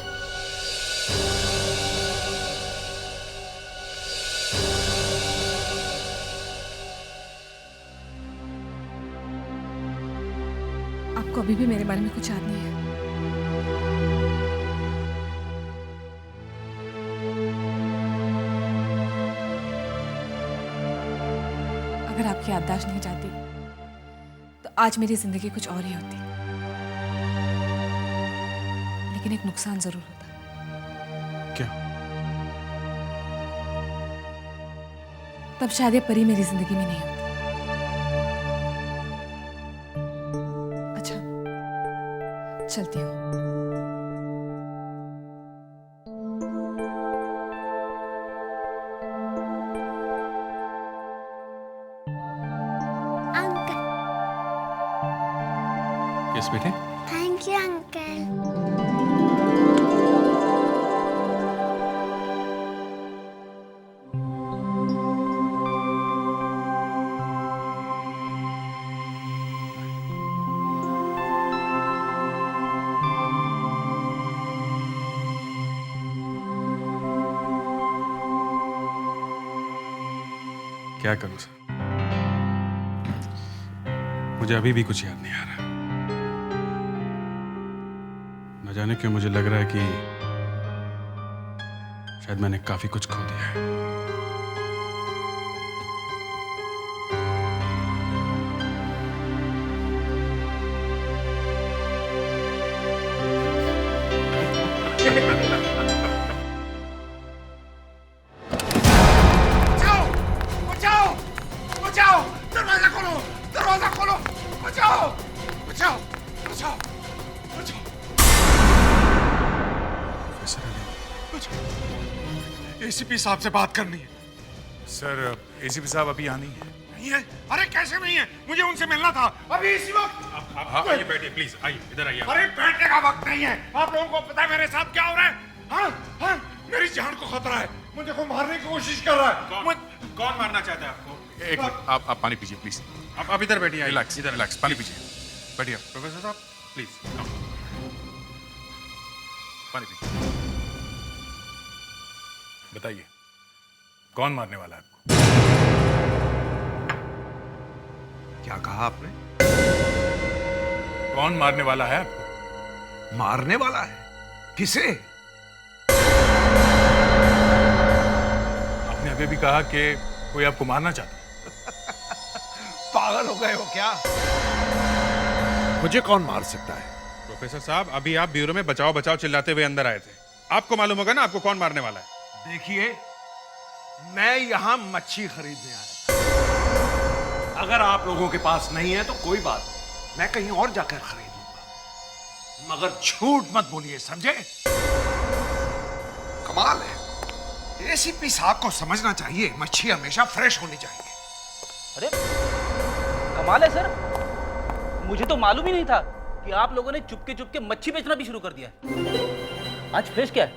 आपको अभी भी मेरे बारे में कुछ याद नहीं है? अगर आपकी याददाश्त नहीं जाती तो आज मेरी जिंदगी कुछ और ही होती, लेकिन एक नुकसान जरूर होता। क्या? तब शायद ये परी मेरी जिंदगी में नहीं होती। अच्छा, चलती हूँ। यस बेटे। Thank you uncle. क्या करूं सर, मुझे अभी भी कुछ याद नहीं आ रहा। न जाने क्यों मुझे लग रहा है कि शायद मैंने काफी कुछ खो दिया है। बचाओ! बचाओ! दरवाजा खोलो! दरवाजा खोलो! बचाओ! बचाओ! बचाओ! बचाओ! एसीपी साहब से बात करनी है। सर, एसीपी साहब अभी यहाँ नहीं है। नहीं है? अरे कैसे नहीं है? मुझे उनसे मिलना था अभी इसी वक्त। आप आइए, बैठिए प्लीज, आइए इधर आइए। अरे बैठने का वक्त नहीं है। आप लोगों को पता है मेरे साथ क्या हो रहा है? हाँ, हाँ, मेरी जान को खतरा है। मुझे कोई मारने की कोशिश कर रहा है। कौन मारना चाहता है आपको? एक मिनट, आप पानी पीजिए प्लीज। आप इधर बैठिए। रिलैक्स, इधर रिलैक्स, पानी पीजिए। बैठिए, प्रोफेसर साहब प्लीज पानी पीजिए। बताइए, कौन मारने वाला है आपको? क्या कहा आपने? कौन मारने वाला है आपको? मारने वाला है? किसे? आपने अभी भी कहा कि कोई आपको मारना चाहता है। पागल हो गए हो क्या? मुझे कौन मार सकता है? प्रोफेसर साहब, अभी आप ब्यूरो में बचाओ बचाओ चिल्लाते हुए अंदर आए थे। आपको मालूम होगा ना आपको कौन मारने वाला है। देखिए, मैं यहां मच्छी खरीदने आया। अगर आप लोगों के पास नहीं है तो कोई बात नहीं, मैं कहीं और जाकर खरीद लूंगा, मगर झूठ मत बोलिए, समझे? कमाल है, एसीपी साहब को समझना चाहिए मच्छी हमेशा फ्रेश होनी चाहिए। अरे कमाल है सर, मुझे तो मालूम ही नहीं था कि आप लोगों ने चुपके चुपके मच्छी बेचना भी शुरू कर दिया है। आज फ्रेश क्या है?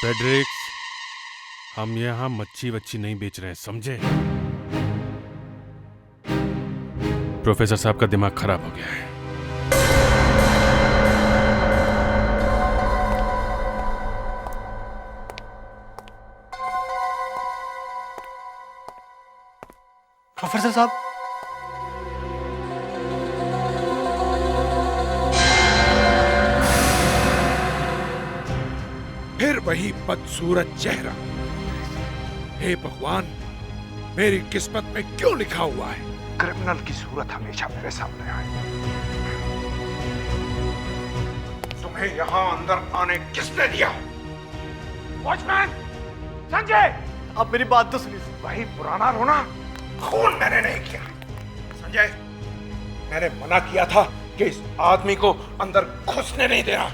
फ्रेडरिक्स, हम यहाँ मच्छी वच्छी नहीं बेच रहे हैं, समझे? प्रोफेसर साहब का दिमाग खराब हो गया है। प्रोफेसर साहब, फिर वही बदसूरत चेहरा। हे भगवान, मेरी किस्मत में क्यों लिखा हुआ है क्रिमिनल की सूरत हमेशा मेरे सामने आए। तुम्हें यहां अंदर आने किसने दिया? वॉचमैन, संजय, आप मेरी बात तो सुनिए। वही पुराना रोना, खून मैंने नहीं किया। संजय, मैंने मना किया था कि इस आदमी को अंदर घुसने नहीं देना।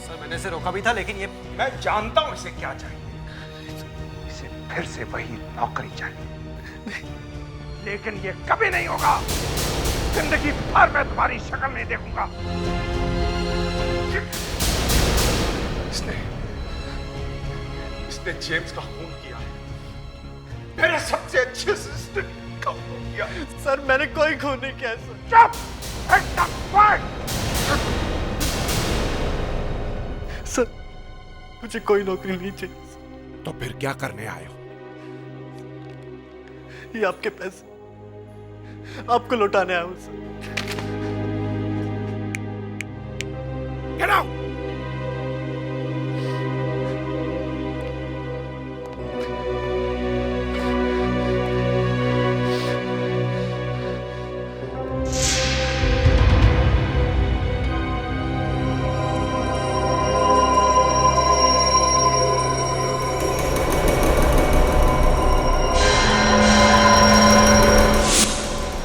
सर, मैंने इसे रोका भी था, लेकिन ये मैं जानता हूं इसे क्या चाहिए। इसे फिर से वही नौकरी चाहिए, लेकिन ये कभी नहीं होगा। जिंदगी भर मैं तुम्हारी शक्ल नहीं देखूंगा। इसने जेम्स का खून किया है, मेरे सबसे अच्छे असिस्टेंट का खून किया है। सर, मैंने कोई खून नहीं किया सर। चुप! एकदम क्वाइट! सर, मुझे कोई नौकरी नहीं चाहिए। तो फिर क्या करने आए हो? ये आपके पैसे आपको लौटाने आया हूं sir. Get out!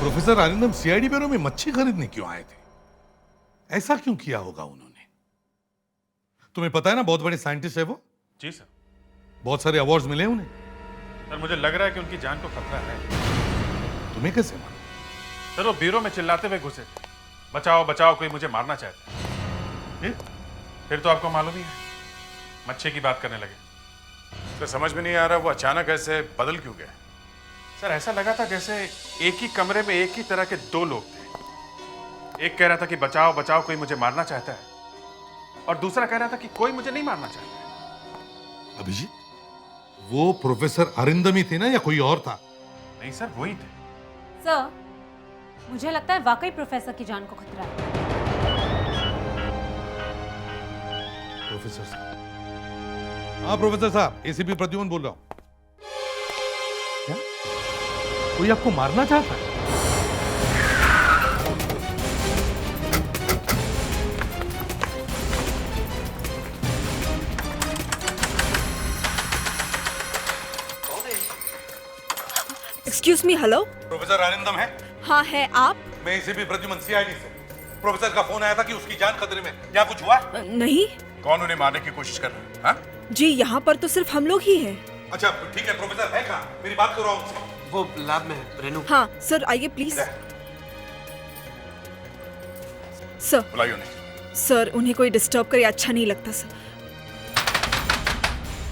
Professor Arindam CID bureau में मच्छी खरीदने क्यों आए थे? ऐसा क्यों किया होगा उन्होंने? तुम्हें पता है ना, बहुत बड़े साइंटिस्ट है वो। जी सर। बहुत सारे अवार्ड्स मिले हैं उन्हें। सर, मुझे लग रहा है कि उनकी जान को खतरा है। तुम्हें कैसे मालूम? सर, वो ब्यूरो में चिल्लाते हुए घुसे थे, बचाओ बचाओ, कोई मुझे मारना चाहता है। फिर तो आपको मालूम ही है, मच्छी की बात करने लगे। तो समझ में नहीं आ रहा वो अचानक ऐसे बदल क्यों गए? सर, ऐसा लगा था जैसे एक ही कमरे में एक ही तरह के दो लोग थे। एक कह रहा था कि बचाओ बचाओ, कोई मुझे मारना चाहता है, और दूसरा कह रहा था कि कोई मुझे नहीं मारना चाहता है। अभिजीत, वो प्रोफेसर अरिंदम ही थे ना, या कोई और था? नहीं सर, वही थे। सर, मुझे लगता है वाकई प्रोफेसर की जान को खतरा है। प्रोफेसर साहब। हाँ प्रोफेसर साहब, एसीपी प्रद्युमन बोल रहा हूं। क्या कोई आपको मारना चाहता है? Excuse me, hello. Professor Arindam है? हाँ है, आप? मैं एसीपी प्रद्युमन सीआईडी से। प्रोफेसर का फोन आया था कि उसकी जान खतरे में। क्या कुछ हुआ? नहीं। कौन उन्हें मारने की कोशिश कर रहा है? हाँ? जी, यहाँ पर तो सिर्फ हम लोग ही हैं। अच्छा ठीक है, प्रोफेसर है कहाँ? मेरी बात करो उनसे। वो लैब में है, रेनू। हाँ सर, आइए प्लीज। सर, बुलाइए उन्हें। सर, उन्हें कोई डिस्टर्ब करे अच्छा नहीं लगता सर।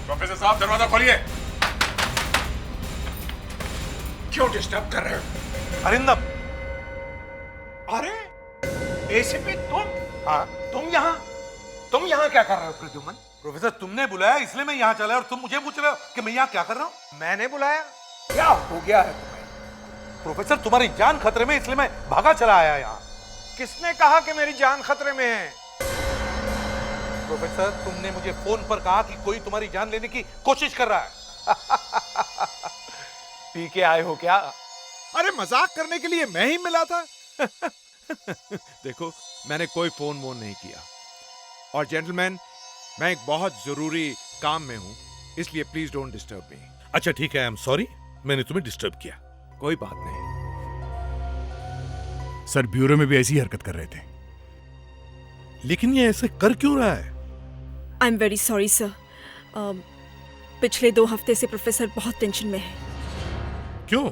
प्रोफेसर साहब, दरवाजा खोलिए। क्यों डिस्टर्ब कर रहे हो? अरिंदम। अरे एसीपी तुम? हाँ, तुम यहाँ क्या कर रहे हो प्रद्युमन? प्रोफेसर, तुमने बुलाया इसलिए मैं यहाँ चला, और तुम मुझे पूछ रहे हो कि मैं यहाँ क्या कर रहा हूँ? मैंने बुलाया? क्या हो गया है तुम्हें? प्रोफेसर, तुम्हारी जान खतरे में, इसलिए मैं भागा चला आया यहाँ। किसने कहा कि मेरी जान खतरे में है? प्रोफेसर, तुमने मुझे फोन पर कहा कि कोई तुम्हारी जान लेने की कोशिश कर रहा है। पी के आए हो क्या? अरे मजाक करने के लिए मैं ही मिला था। देखो, मैंने कोई फोन वोन नहीं किया। और जेंटलमैन, मैं एक बहुत जरूरी काम में हूं, इसलिए प्लीज डोंट डिस्टर्ब मी। अच्छा ठीक है, आई एम सॉरी, मैंने तुम्हें डिस्टर्ब किया। कोई बात नहीं। सर, ब्यूरो में भी ऐसी हरकत कर रहे थे। लेकिन ये ऐसे कर क्यों रहा है? I am very sorry sir. पिछले 2 हफ्ते से प्रोफेसर बहुत टेंशन में है। क्यों?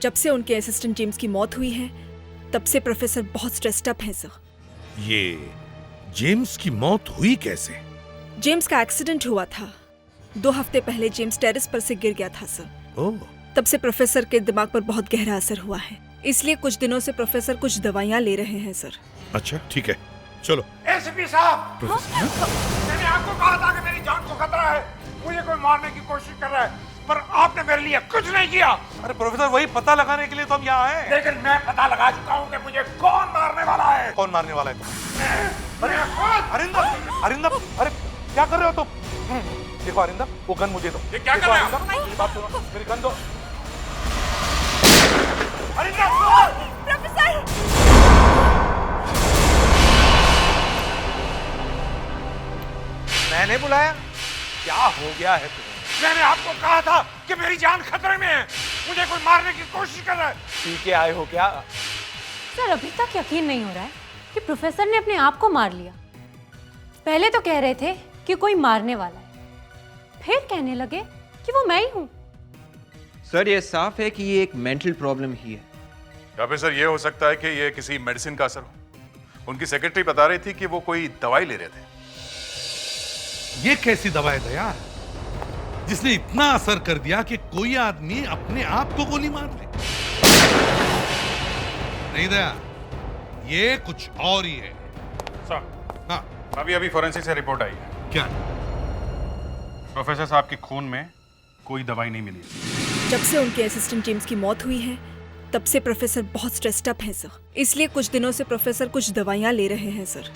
जब से उनके असिस्टेंट जेम्स की मौत हुई है तब से प्रोफेसर बहुत स्ट्रेस्ड अप हैं सर। ये जेम्स की मौत हुई कैसे? जेम्स का एक्सीडेंट हुआ था। 2 हफ्ते पहले जेम्स टेरेस पर से गिर गया था सर। ओह। तब से प्रोफेसर के दिमाग पर बहुत गहरा असर हुआ है, इसलिए कुछ दिनों से प्रोफेसर कुछ दवाइयाँ ले रहे हैं सर। अच्छा ठीक है, चलो। एसीपी साहब, मैंने आपको कहा था कि मेरी जान को खतरा है, मुझे कोई मारने की कोशिश कर रहा है, पर आपने मेरे लिए कुछ नहीं किया। अरे प्रोफेसर, वही पता लगाने के लिए तो हम यहाँ आए। लेकिन मैं पता लगा चुका हूँ कि मुझे कौन मारने वाला है। कौन मारने वाला है? अरे अरिंदम, अरे क्या कर रहे हो तुम? देखो अरिंदम, वो गन मुझे दो। ये क्या कर रहे हो? मेरी बात सुनो, मेरी गन दो। मैंने बुलाया? क्या हो गया है तुम्हें? मैंने आपको कहा था कि मेरी जान खतरे में है, मुझे कोई मारने की कोशिश कर रहा है। पी के आए हो क्या? सर अभी तक यकीन नहीं हो रहा है कि प्रोफेसर ने अपने आप को मार लिया। पहले तो कह रहे थे कि कोई मारने वाला है, फिर कहने लगे कि वो मैं ही हूँ। सर ये साफ है कि ये एक मेंटल प्रॉब्लम ही है। या फिर सर ये हो सकता है कि ये किसी मेडिसिन का असर हो। उनकी सेक्रेटरी बता रही थी कि वो कोई दवाई ले रहे थे। ये कैसी दवा है दया, जिसने इतना असर कर दिया कि कोई आदमी अपने आप को गोली मार ले? नहीं दया, ये कुछ और ही है। सर, हाँ, अभी फोरेंसिक से रिपोर्ट आई है। क्या? प्रोफेसर साहब के खून में कोई दवाई नहीं मिली। जब से उनके असिस्टेंट जेम्स की मौत हुई है तब से प्रोफेसर बहुत स्ट्रेस्ड अप हैं सर, इसलिए कुछ दिनों से प्रोफेसर कुछ दवाइयाँ ले रहे हैं सर।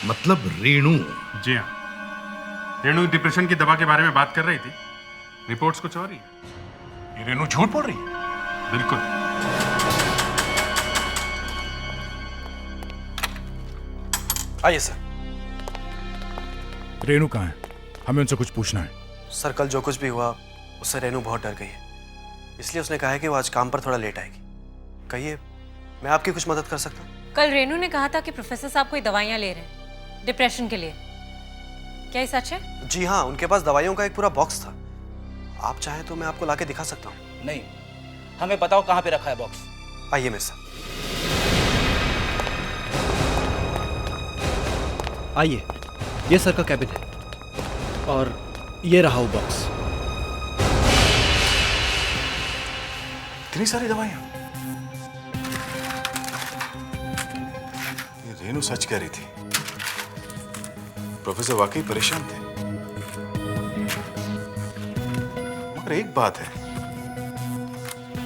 मतलब रेणु? जी हाँ, रेणु डिप्रेशन की दवा के बारे में बात कर रही थी। रिपोर्ट्स कुछ और ही है। ये रेणु झूठ बोल रही है? बिल्कुल। आइए सर। रेणु कहाँ है? हमें उनसे कुछ पूछना है। सर कल जो कुछ भी हुआ उससे रेणु बहुत डर गई है, इसलिए उसने कहा है कि वो आज काम पर थोड़ा लेट आएगी। कहिए, मैं आपकी कुछ मदद कर सकता हूँ? कल रेणु ने कहा था कि प्रोफेसर साहब कोई दवाइयाँ ले रहे हैं डिप्रेशन के लिए, क्या ये सच है? जी हाँ, उनके पास दवाइयों का एक पूरा बॉक्स था। आप चाहें तो मैं आपको लाके दिखा सकता हूँ। नहीं, हमें बताओ कहाँ पे रखा है बॉक्स। आइए मेरे साथ। आइए, ये सर का कैबिन है और ये रहा वो बॉक्स। इतनी सारी दवाइयां? ये रेणु सच कह रही थी। प्रोफेसर वाकई परेशान थे। मगर एक बात है,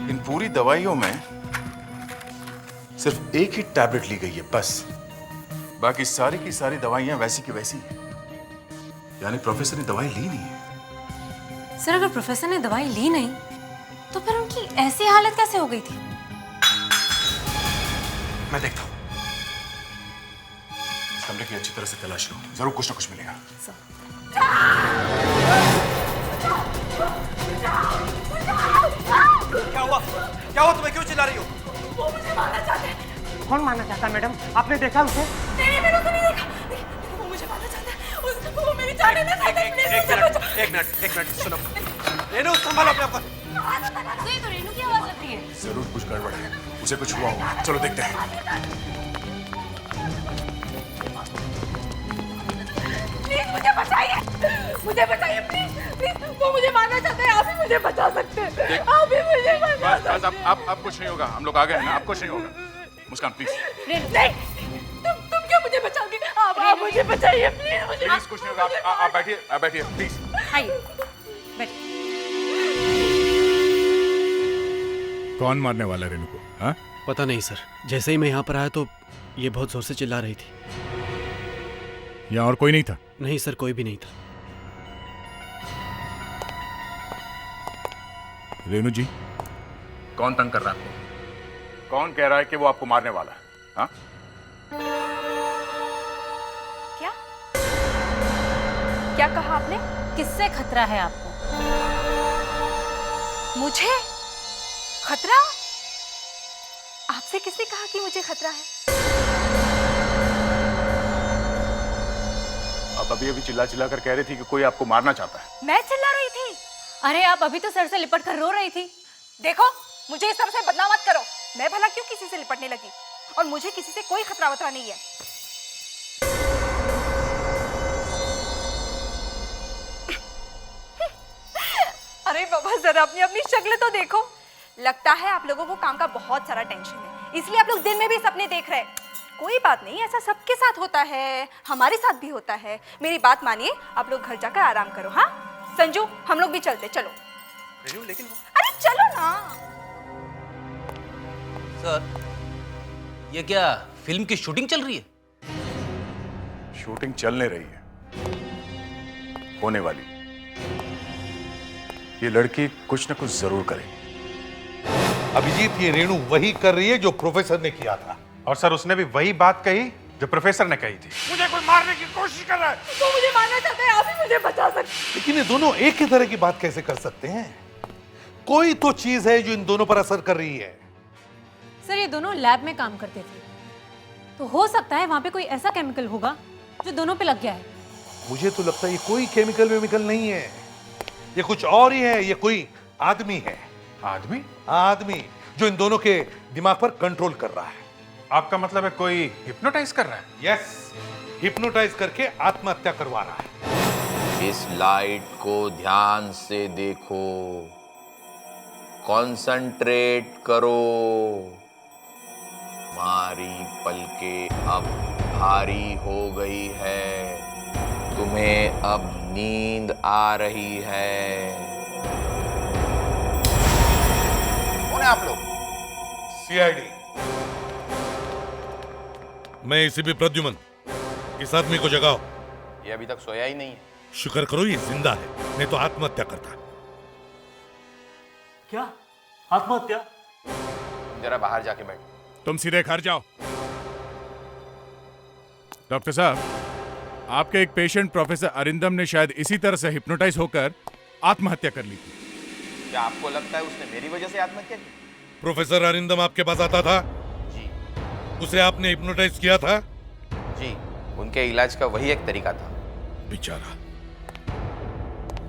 इन पूरी दवाइयों में सिर्फ एक ही टैबलेट ली गई है बस। बाकी सारी की सारी दवाइयां वैसी की वैसी हैं। यानी प्रोफेसर ने दवाई ली नहीं है। सर अगर प्रोफेसर ने दवाई ली नहीं तो फिर उनकी ऐसी हालत कैसे हो गई थी? मैं देखता हूँ। इस कमरे की अच्छी तरह से तलाश लो, जरूर कुछ ना कुछ मिलेगा। क्या हुआ? क्या हुआ? तुम्हें क्यों चिल्ला रही हो? वो मुझे मारना चाहते हैं। कौन मारना चाहता है मैडम? आपने देखा उसे? नहीं, मैंने उसे नहीं देखा। वो मुझे मारना चाहता है। वो मेरी जान लेना चाहता है। एक मिनट सुनो। रेणु संभालो अपने आप को। तो रेणु की आवाज आती है। जरूर कुछ गड़बड़ है, उसे कुछ हुआ होगा। चलो देखते हैं। प्लीज मुझे बचाइए प्लीज। वो मुझे मारना चाहते हैं, आप ही मुझे बचा सकते हैं। आप ही मुझे बचा सकते हैं। आप कुछ नहीं होगा, हम लोग आ गए हैं ना, आप कुछ नहीं होगा। मुस्कान प्लीज। नहीं, तुम क्या मुझे बचाओगे? आप मुझे बचाइए प्लीज। प्लीज कुछ नहीं होगा, आप बैठिए प्लीज। आइए बैठिए। कौन मारने वाला रेणु को? हाँ? पता नहीं सर, जैसे ही मैं यहाँ पर आया तो ये बहुत जोर से चिल्ला रही थी। यहाँ और कोई नहीं था? नहीं सर, कोई भी नहीं था। रेणु जी, कौन तंग कर रहा है आपको? कौन कह रहा है कि वो आपको मारने वाला है? हाँ? क्या कहा आपने? किससे खतरा है आपको? मुझे खतरा? आपसे किसने कहा कि मुझे खतरा है? अब आप अभी अभी चिल्ला चिल्ला कर कह रही थी कि कोई आपको मारना चाहता है। मैं चिल्ला रही थी? अरे आप अभी तो सर से लिपट कर रो रही थी। देखो, मुझे इस तरह से बदनाम मत करो। मैं भला क्यों किसी से लिपटने लगी, और मुझे किसी से कोई खतरा वतरा नहीं है। अरे बाबा, जरा अपनी अपनी शक्ल तो देखो। लगता है आप लोगों को काम का बहुत सारा टेंशन है, इसलिए आप लोग दिन में भी सपने देख रहे हैं। कोई बात नहीं, ऐसा सबके साथ होता है, हमारे साथ भी होता है। मेरी बात मानिए, आप लोग घर जाकर आराम करो। हाँ संजू, हम लोग भी चलते। चलो। लेकिन अरे चलो ना। सर, ये क्या फिल्म की शूटिंग चल रही है? शूटिंग चलने रही है, होने वाली। ये लड़की कुछ न कुछ जरूर करेगी। अभिजीत, ये रेणु वही कर रही है जो प्रोफेसर ने किया था। और सर, उसने भी वही बात कही जो प्रोफेसर ने कही थी। मुझे कोई मारने की कोशिश कर रहा है। वो मुझे मारना चाहता है, आप ही मुझे बचा सकते। लेकिन ये दोनों एक ही तरह की बात कैसे कर सकते हैं? कोई तो चीज है जो इन दोनों पर असर कर रही है। सर, ये दोनों लैब में काम करते थे, तो हो सकता है वहां पे कोई ऐसा केमिकल होगा जो दोनों पे लग गया है। मुझे तो लगता है ये कोई केमिकल नहीं है, ये कुछ और ही है। ये कोई आदमी है। आदमी? आदमी जो इन दोनों के दिमाग पर कंट्रोल कर रहा है। आपका मतलब है कोई हिप्नोटाइज कर रहा है? यस, हिप्नोटाइज करके आत्महत्या करवा रहा है। इस लाइट को ध्यान से देखो, कंसंट्रेट करो। तुम्हारी पलकें अब भारी हो गई है, तुम्हें अब नींद आ रही है। कौन है आप लोग? सीआईडी। मैं एसीपी प्रद्युमन। इस आदमी को जगाओ। ये अभी तक सोया ही नहीं है। शुक्र करो ये जिंदा है, नहीं तो आत्महत्या करता। क्या आत्महत्या? जरा बाहर जाके बैठ। तुम सीधे घर जाओ। डॉक्टर साहब, आपके एक पेशेंट प्रोफेसर अरिंदम ने शायद इसी तरह से हिप्नोटाइज होकर आत्महत्या कर ली थी। क्या आपको लगता है उसने मेरी वजह से आत्महत्या की? प्रोफेसर अरिंदम आपके पास आता था? जी। उसे आपने हिप्नोटाइज किया था? जी, उनके इलाज का वही एक तरीका था। बेचारा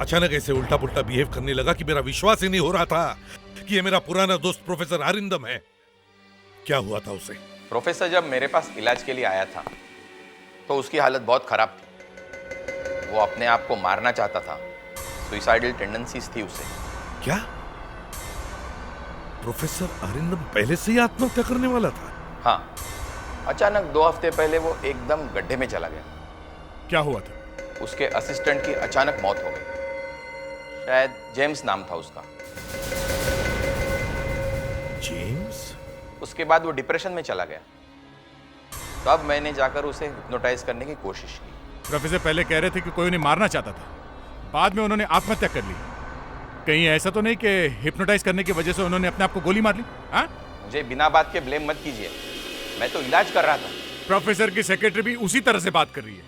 अचानक ऐसे उल्टा पुल्टा बिहेव करने लगा कि मेरा विश्वास ही नहीं हो रहा था कि ये मेरा पुराना दोस्त प्रोफेसर अरिंदम है। क्या हुआ था उसे? प्रोफेसर जब मेरे पास इलाज के लिए आया था तो उसकी हालत बहुत खराब थी। वो अपने आप को मारना चाहता था, सुइसाइडल टेंडेंसीज थी उसे। क्या प्रोफेसर अरिंदम पहले से ही आत्महत्या करने वाला था? हाँ, अचानक 2 हफ्ते पहले वो एकदम गड्ढे में चला गया। क्या हुआ था? उसके असिस्टेंट की अचानक मौत हो गई। शायद जेम्स नाम था उसका। जेम्स? उसके बाद वो डिप्रेशन में चला गया। तब मैंने जाकर उसे हिप्नोटाइज करने की कोशिश की। प्रोफेसर पहले कह रहे थे कि कोई उन्हें मारना चाहता था, बाद में उन्होंने आत्महत्या कर ली। कहीं ऐसा तो नहीं कि हिप्नोटाइज करने की वजह से उन्होंने अपने आप को गोली मार ली? हाँ? मुझे बिना बात के ब्लेम मत कीजिए, मैं तो इलाज कर रहा था। प्रोफेसर की सेक्रेटरी भी उसी तरह से बात कर रही है।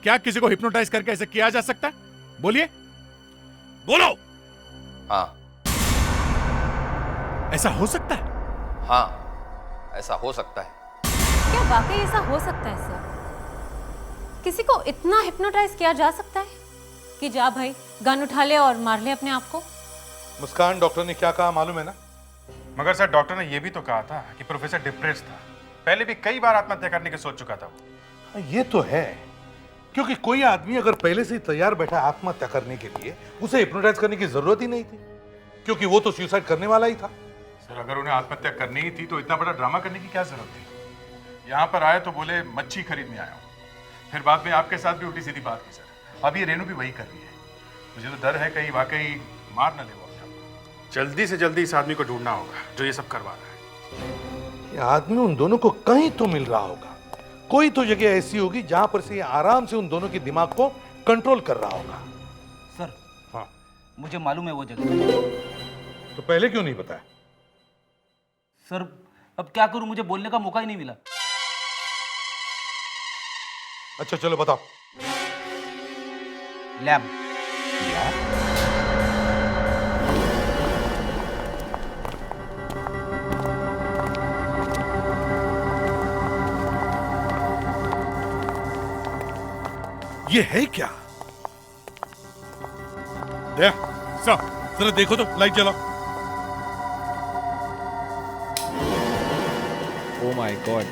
क्या किसी को हिप्नोटाइज करके ऐसा किया जा सकता है? बोलिए, बोलो। हाँ। ऐसा हो सकता है? हाँ, ऐसा हो सकता है। क्या वाकई ऐसा हो सकता है सर? किसी को इतना हिप्नोटाइज किया जा सकता है कि जा भाई गन उठा ले और मार ले अपने आप को? मुस्कान, डॉक्टर ने क्या कहा मालूम है ना? मगर सर, डॉक्टर ने यह भी तो कहा था कि प्रोफेसर डिप्रेस्ड था। पहले भी कई बार आत्महत्या करने की सोच चुका था वो। ये तो है, क्योंकि कोई आदमी अगर पहले से ही तैयार बैठा आत्महत्या करने के लिए, उसे हिप्नोटाइज करने की जरूरत ही नहीं थी, क्योंकि वो तो सुसाइड करने वाला ही था। सर, अगर उन्हें आत्महत्या करनी ही थी तो इतना बड़ा ड्रामा करने की क्या जरूरत थी? यहाँ पर आए तो बोले मच्छी खरीदने आया हूँ, फिर बाद में आपके साथ भी उल्टी सीधी बात की। सर, अब ये रेणु भी वही कर रही है। मुझे तो डर है कहीं वाकई मार न ले वो अपने आप। जल्दी से जल्दी इस आदमी को ढूंढना होगा जो ये सब करवा रहा है। ये आदमी उन दोनों को कहीं तो मिल रहा होगा। कोई तो जगह ऐसी होगी जहां पर से ये आराम से उन दोनों के दिमाग को कंट्रोल कर रहा होगा। सर, हाँ, मुझे मालूम है वो जगह। तो पहले क्यों नहीं बताया? सर, अब क्या करूं, मुझे बोलने का मौका ही नहीं मिला। अच्छा चलो बताओ। लैब। ये है क्या? दया, जरा देखो तो, लाइट जलाओ। ओह माय गॉड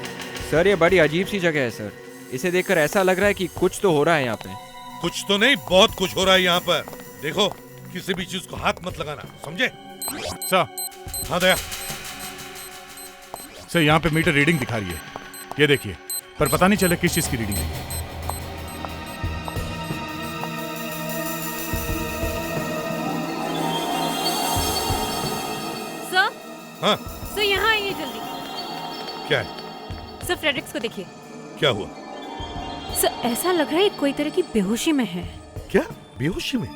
सर, ये बड़ी अजीब सी जगह है सर। इसे देखकर ऐसा लग रहा है कि कुछ तो हो रहा है यहाँ पे। कुछ तो नहीं, बहुत कुछ हो रहा है यहाँ पर। देखो, किसी भी चीज को हाथ मत लगाना, समझे? सर। हाँ दया। सर यहाँ पे मीटर रीडिंग दिखा रही है, ये देखिए, पर पता नहीं चला किस चीज की रीडिंग है। सर। हाँ। सर यहाँ आइए जल्दी। क्या है? सर फ्रेडरिक्स को देखिए। क्या हुआ? सर ऐसा लग रहा है कोई तरह की बेहोशी में है। क्या? बेहोशी में?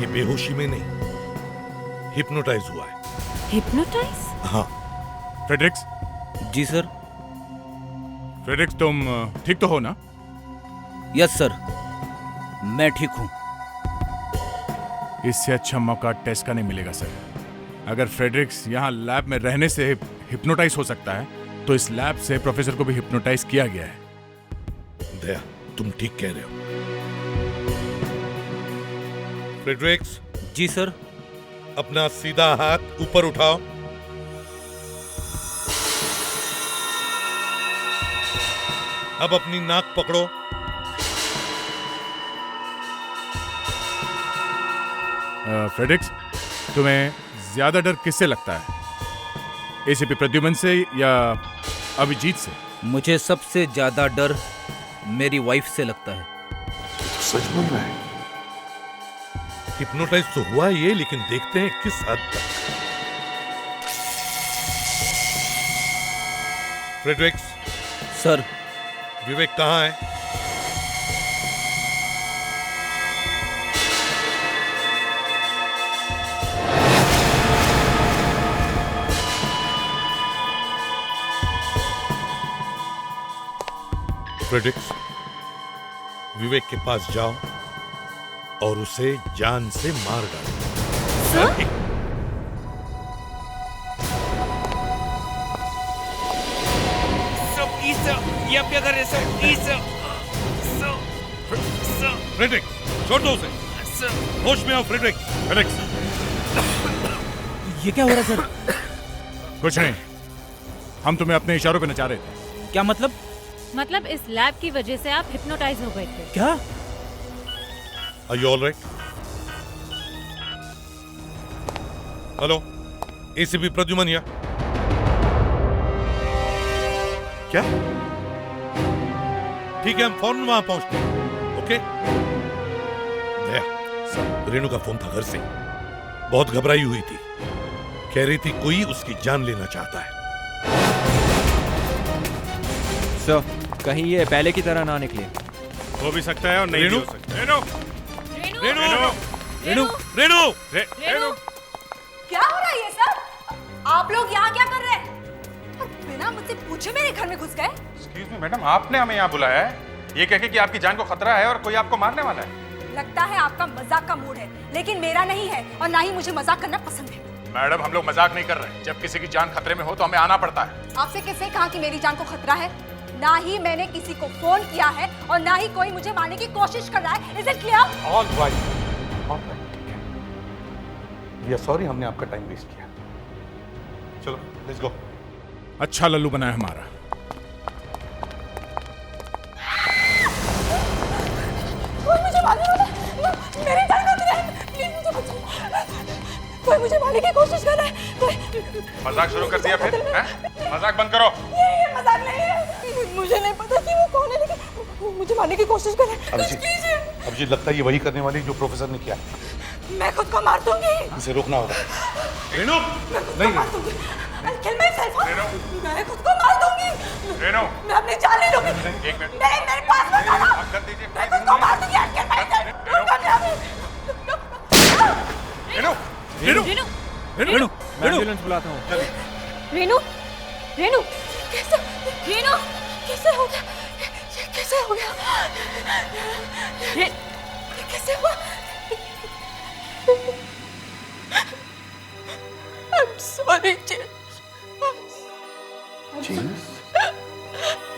ये बेहोशी में नहीं, हिप्नोटाइज हुआ है। हिप्नोटाइज? हाँ। फ्रेडरिक्स। जी सर। फ्रेडरिक्स तुम ठीक तो हो ना? यस सर, मैं ठीक हूँ। इससे अच्छा मौका टेस्ट का नहीं मिलेगा सर। अगर फ्रेडरिक्स यहाँ लैब में रहने से हिप्नोटाइज हो सकता है, तो इस लैब से प्रोफेसर को भी हिप्नोटाइज किया गया है। दया, तुम ठीक कह रहे हो। फ्रेडरिक्स। जी सर। अपना सीधा हाथ ऊपर उठाओ। अब अपनी नाक पकड़ो। फ्रेडरिक्स, तुम्हें ज्यादा डर किससे लगता है, एसीपी प्रद्युमन से या अभिजीत से? मुझे सबसे ज्यादा डर मेरी वाइफ से लगता है। सच बोल रहा है। हिप्नोटाइज तो हुआ ये, लेकिन देखते हैं किस हद तक। फ्रेडरिक्स। सर। विवेक कहाँ है? फ्रेडरिक्स, विवेक के पास जाओ और उसे जान से मार डालो। सर? प्लीज सर, ये आप क्या कर रहे हैं सर? Please sir. फ्रेडरिक्स, छोड़ दो उसे। सर। होश में आओ फ्रेडरिक्स। फ्रेडरिक्स। ये क्या हो रहा है सर? कुछ नहीं, हम तुम्हें अपने इशारों पे नचा रहे थे। क्या मतलब? मतलब इस लैब की वजह से आप हिप्नोटाइज हो गए थे। क्या? Are you all right? Hello, ACP Pradyuman यहाँ। क्या? ठीक है, हम फौरन वहां पहुंचते हैं। ओके? दया, रेणु का फोन था घर से, बहुत घबराई हुई थी, कह रही थी कोई उसकी जान लेना चाहता है। सर, कहीं ये पहले की तरह ना निकले। हो भी सकता है और नहीं भी हो सकता। रेणु, रेणु, रेणु, रेणु, रेणु, क्या हो रहा है ये सब? आप लोग यहाँ क्या कर रहे हैं? और बिना मुझसे पूछे मेरे घर में घुस गए? एक्सक्यूज मी मैडम, आपने हमें यहाँ बुलाया है ये कह के कि आपकी जान को खतरा है और कोई आपको मारने वाला है। लगता है आपका मजाक का मूड है, लेकिन मेरा नहीं है और ना ही मुझे मजाक करना पसंद है। मैडम, हम लोग मजाक नहीं कर रहे। जब किसी की जान खतरे में हो तो हमें आना पड़ता है। आपसे किसने कहा कि मेरी जान को खतरा है? ना ही मैंने किसी को फोन किया है और ना ही कोई मुझे मारने की कोशिश कर रहा है। Is it clear? All right. We are sorry, हमने आपका टाइम वेस्ट किया। चलो, लेट्स गो। अच्छा लल्लू बना है हमारा। कोई मुझे मारने वाला है। मेरी जान खतरे में। प्लीज मुझे बचाओ। कोई मुझे मारने की कोशिश कर रहा है। कोई मजाक शुरू कर दिया फिर? हैं? मजाक बंद करो। ये मजाक नहीं है। मुझे नहीं पता कि वो कौन है, लेकिन मुझे मारने की कोशिश कर रहा है। कुछ कीजिए। अभिजीत, लगता है ये वही करने वाली जो प्रोफेसर ने किया। मैं खुद को मार दूंगी। इसे रोकना होगा। रेणु, नहीं मार दूंगी। I'll kill myself. मैं खुद को मार दूंगी। रेणु, मैं अपनी जान ले लूंगी। एक मिनट। मेरे पास मत आना। मैं खुद को मार दूंगी। I'll kill myself. रुक जा। रेणु, रेणु, रेणु, रेणु, मैं एम्बुलेंस बुलाता हूँ। रेणु, रेणु, कैसे? रेणु, कैसे हो गया? ये कैसे हो गया? ये कैसे हुआ? I'm sorry James.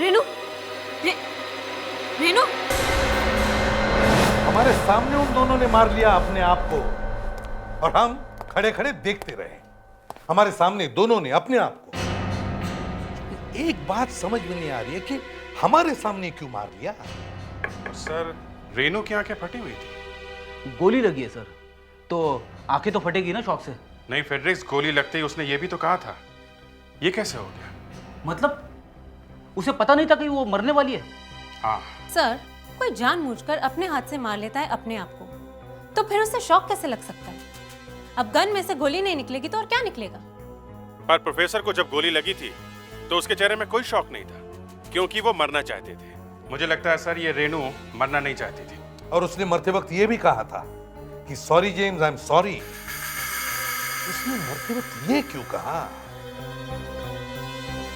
Renu, Renu, हमारे सामने उन दोनों ने मार लिया अपने आप को और हम खड़े खड़े देखते रहे। हमारे सामने दोनों ने अपने आप को। एक बात समझ में नहीं आ रही है कि हमारे सामने क्यों मार लिया। सर, रेनू की आंखें फटी हुई थी। गोली लगी है सर, तो आंखें तो फटेगी ना शॉक से। नहीं फेडरिक्स, गोली लगते ही उसने ये भी तो कहा था। ये कैसे हो गया? मतलब उसे पता नहीं था कि वो मरने वाली है? हाँ सर, कोई जानबूझकर अपने हाथ से मार लेता है अपने आप को, तो फिर उसे शॉक कैसे लग सकता है? अब गन में से गोली नहीं निकलेगी तो और क्या निकलेगा? पर प्रोफेसर को जब गोली लगी थी तो उसके चेहरे में कोई शौक नहीं था, क्योंकि वो मरना चाहते थे। मुझे लगता है सर, ये रेनू मरना नहीं चाहती थी। और उसने मरते वक्त ये भी कहा था कि sorry James, I am sorry. उसने मरते वक्त ये क्यों कहा?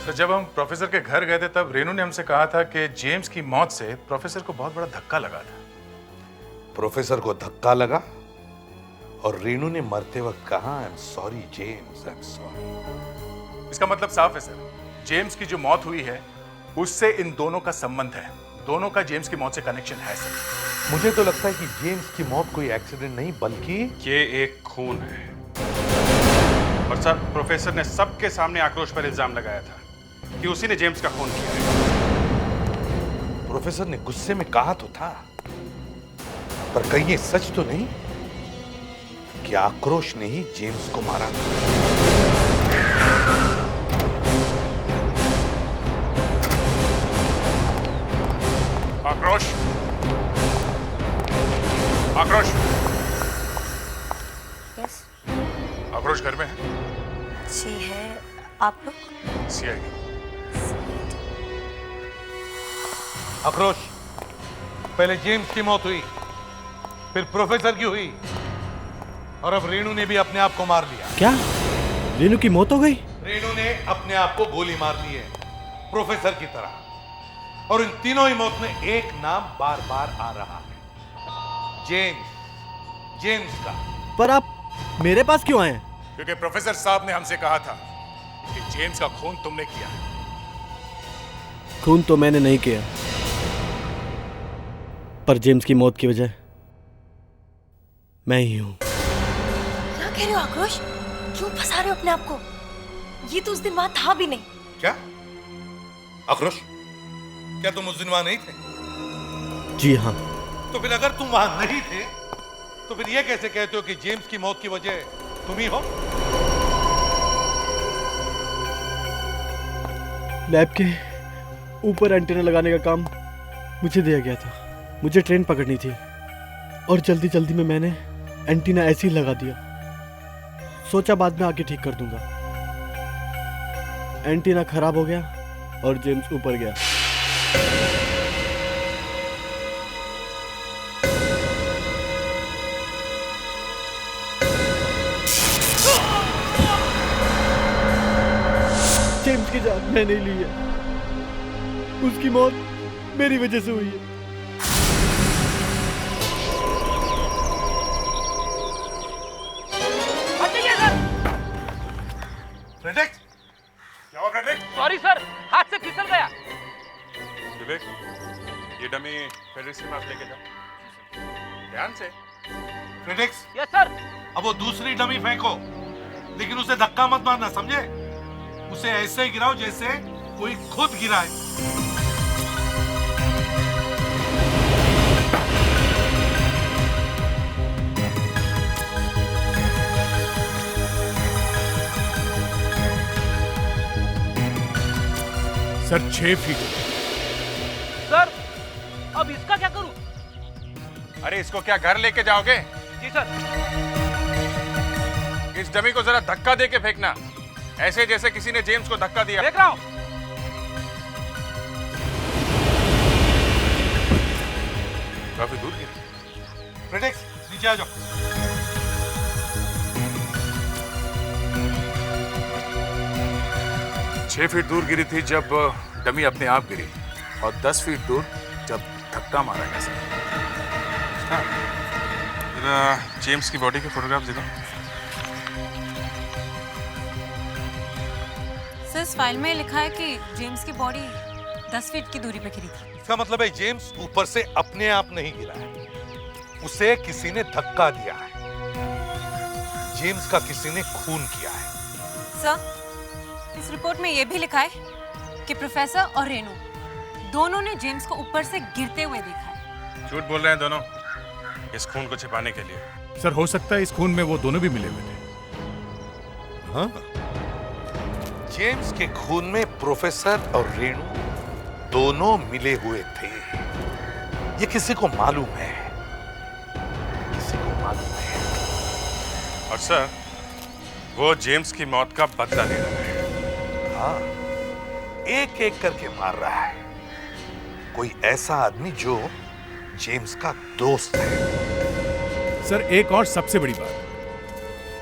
सर, जब हम प्रोफेसर के घर गए थे तब रेनू ने हमसे कहा था कि जेम्स की मौत से प्रोफेसर को बहुत बड़ा धक्का लगा था। प्रोफेसर को धक्का लगा और रेनू ने मरते वक्त कहा I am sorry James, I am sorry. इसका मतलब साफ है सर, जेम्स की जो मौत हुई है उससे इन दोनों का संबंध है। दोनों का जेम्स की मौत से कनेक्शन है सर। मुझे तो लगता है कि जेम्स की मौत कोई एक्सीडेंट नहीं बल्कि ये एक खून है। और सर, प्रोफेसर ने सबके सामने आक्रोश पर इल्जाम लगाया था कि उसी ने जेम्स का खून किया है। प्रोफेसर ने गुस्से में कहा तो था, पर कहीं ये सच तो नहीं कि आक्रोश ने ही जेम्स को मारा? आक्रोश, आक्रोश, यस आक्रोश घर में है? जी है। आप लोग? सीआईडी। आक्रोश, पहले जेम्स की मौत हुई, फिर प्रोफेसर की हुई, और अब रेनू ने भी अपने आप को मार लिया। क्या? रेनू की मौत हो गई? रेनू ने अपने आप को गोली मार ली है, प्रोफेसर की तरह। और इन तीनों ही मौत में एक नाम बार बार आ रहा है, जेम्स। जेम्स का। पर आप मेरे पास क्यों आए हैं? क्योंकि प्रोफेसर साहब ने हमसे कहा था कि जेम्स का खून तुमने किया है। खून तो मैंने नहीं किया, पर जेम्स की मौत की वजह मैं ही हूं। क्या कह रहे हो आक्रोश? क्यों फंसा रहे हो अपने आप को? ये तो उस दिन वहां था भी नहीं। क्या आक्रोश, क्या तुम उस दिन वहां नहीं थे? जी हाँ। तो फिर अगर तुम वहां नहीं थे तो फिर ये कैसे कहते हो कि जेम्स की मौत की वजह तुम ही हो? लैब के ऊपर एंटीना लगाने का काम मुझे दिया गया था। मुझे ट्रेन पकड़नी थी और जल्दी जल्दी में मैंने एंटीना ऐसे ही लगा दिया। सोचा बाद में आके ठीक कर दूंगा। एंटीना खराब हो गया और जेम्स ऊपर गया। जेम्स की जान मैंने ली है, उसकी मौत मेरी वजह से हुई है। फ्रेडरिक, क्या हुआ फ्रेडरिक? सॉरी सर, हाथ से फिसल गया। विवेक, ये डमी फेडरिक्स के पास लेके जाओ, ध्यान से। फ्रेडरिक्स। Yes sir. अब वो दूसरी डमी फेंको, लेकिन उसे धक्का मत मारना, समझे? उसे ऐसे गिराओ जैसे कोई खुद गिराए। Sir 6 feet. सर, अब इसका क्या करूं? अरे इसको क्या घर लेके जाओगे? जी सर। इस डमी को जरा धक्का दे के फेंकना, ऐसे जैसे किसी ने जेम्स को धक्का दिया। देख रहा हूं। काफी दूर गिरी। फ्रेडरिक्स, नीचे आ जाओ। छह फीट दूर गिरी थी जब डमी अपने आप गिरी, और 10 फीट दूर जब धक्का मारा गया सर। जरा जेम्स की बॉडी के फोटोग्राफ दिखाओ। इस फाइल में लिखा है कि जेम्स की बॉडी 10 फीट की दूरी पे गिरी थी। इसका मतलब है जेम्स ऊपर से अपने आप नहीं गिरा है, उसे किसी ने धक्का दिया है। जेम्स का किसी ने खून किया है। सर, इस रिपोर्ट में यह भी लिखा है कि प्रोफेसर और रेनू दोनों ने जेम्स को ऊपर से गिरते हुए देखा है। झूठ बोल रहे हैं दोनों, इस खून को छिपाने के लिए। सर, हो सकता है इस खून में वो दोनों भी मिले हुए थे। हाँ? जेम्स के खून में प्रोफेसर और रेनू दोनों मिले हुए थे। ये किसी को मालूम है, किसी को मालूम है। और सर, वो जेम्स की मौत का बदला ले रहा है। हाँ, एक एक करके मार रहा है। कोई ऐसा आदमी जो जेम्स का दोस्त है। सर, एक और सबसे बड़ी बात,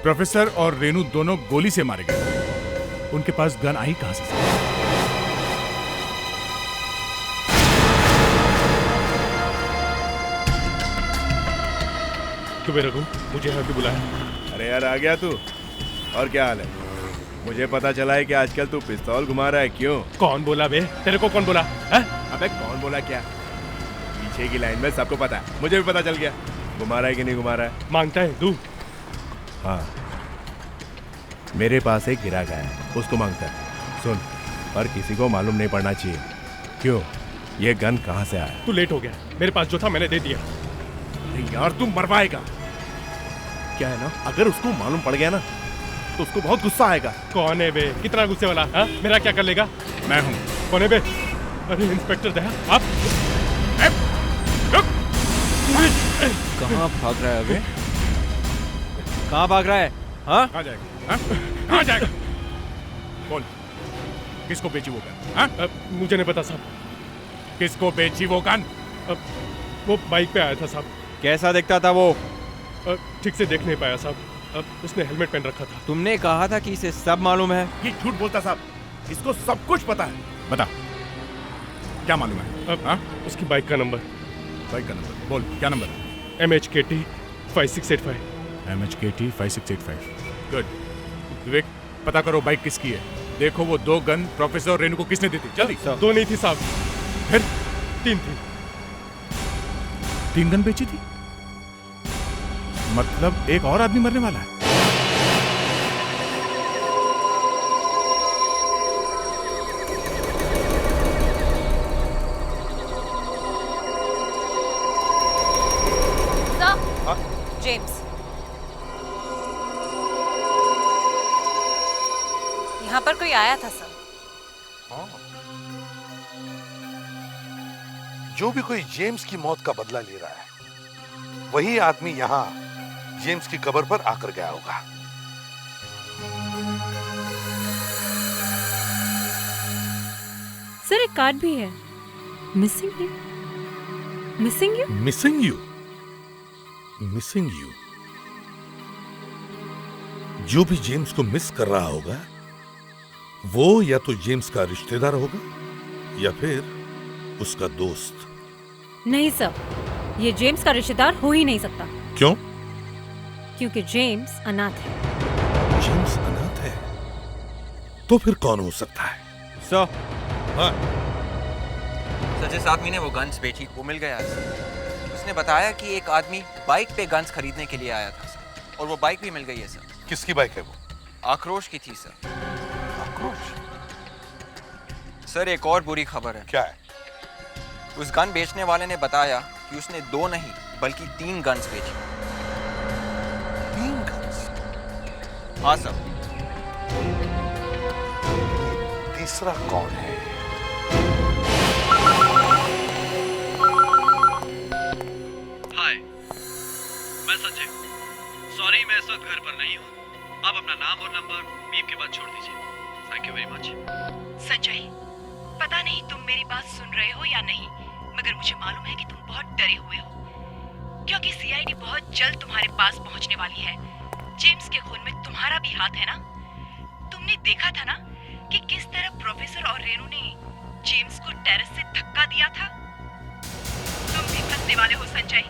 प्रोफेसर और रेनू दोनों गोली से मारे गए। उनके पास गन आई कहां से? तुम्हें रघु, मुझे यहाँ पे बुलाया। अरे यार, आ गया तू। और क्या हाल है? मुझे पता चला है कि आजकल तू पिस्तौल घुमा रहा है। क्यों? कौन बोला बे? तेरे को कौन बोला है? अबे कौन बोला क्या? पीछे की लाइन में सबको पता है, मुझे भी पता चल गया। घुमा रहा है कि नहीं घुमा रहा है? मांगता है तू? हाँ, मेरे पास एक गिराक आया है, उसको मांगता है। सुन, पर किसी को मालूम नहीं पड़ना चाहिए। क्यों? ये गन कहाँ से आया? तू लेट हो गया, मेरे पास जो था मैंने दे दिया। अरे यार, तू मरवाएगा। क्या है ना, अगर उसको मालूम पड़ गया ना तो उसको बहुत गुस्सा आएगा। कौन है बे? कितना गुस्से वाला? हाँ, मेरा क्या कर लेगा? मैं हूँ। कौन है बे? अरे इंस्पेक्टर दया, आप कहाँ भाग रहा है अबे? कहाँ भाग रहा है? हाँ? कहाँ जाएगा? हाँ? कहाँ जाएगा? बोल, किसको बेची वो गन? हाँ? मुझे नहीं पता साहब। किसको बेची वो गन? वो बाइक पे आया था साहब। कैसा दिखता था वो? ठीक से देख नहीं पाया साहब। उसने हेलमेट पहन रखा था। तुमने कहा था कि इसे सब मालूम है। ये झूठ बोलता साहब, इसको सब कुछ पता है। बता, क्या मालूम है? हाँ? उसकी बाइक का नंबर। बाइक का नंबर बोल, क्या नंबर है? MHKT 5685। MHKT 5685। गुड। विवेक, पता करो बाइक किसकी है। देखो वो दो गन प्रोफेसर और रेनू को किसने दी थी, जल्दी। दो नहीं थी साहब, फिर 3 थी। 3 गन बेची थी? मतलब एक और आदमी मरने वाला है। जेम्स, यहाँ पर कोई आया था सर। जो भी कोई जेम्स की मौत का बदला ले रहा है, वही आदमी यहाँ जेम्स की कब्र पर आकर गया होगा। सर, एक कार्ड भी है। Missing you. Missing you? Missing you? Missing you? जो भी जेम्स को मिस कर रहा होगा, वो या तो जेम्स का रिश्तेदार होगा या फिर उसका दोस्त। नहीं सर, ये जेम्स का रिश्तेदार हो ही नहीं सकता। क्यों? क्योंकि जेम्स अनाथ है। जेम्स अनाथ है? तो फिर कौन हो सकता है? सर, हाँ? सर, जिस आदमी ने वो गन्स बेची वो मिल गया है। उसने बताया कि एक आदमी बाइक पे गन्स खरीदने के लिए आया था सर, और वो बाइक भी मिल गई है सर। किसकी बाइक है वो? आक्रोश की थी सर। आक्रोश? सर, एक और बुरी खबर है। क्या है? उस गन बेचने वाले ने बताया कि उसने 2 नहीं बल्कि 3 गन्स बेची। 3 गन्स? हाँ सर। तीसरा कौन है? हाय, मैं संजय। सॉरी, मैं इस वक्त घर पर नहीं हूँ। आप अपना नाम और नंबर बीप के बाद छोड़ दीजिए। Thank you very much. Sanjay, पता नहीं तुम मेरी बात सुन रहे हो या नहीं, मगर मुझे मालूम है कि तुम बहुत डरे हुए हो, क्योंकि CID बहुत जल्द तुम्हारे पास पहुंचने वाली है। जेम्स के खून में तुम्हारा भी हाथ है ना? तुमने देखा था ना कि किस तरह प्रोफेसर और रेनू ने जेम्स को टेरेस से धक्का दिया था। तुम भी फंसने वाले हो संजय,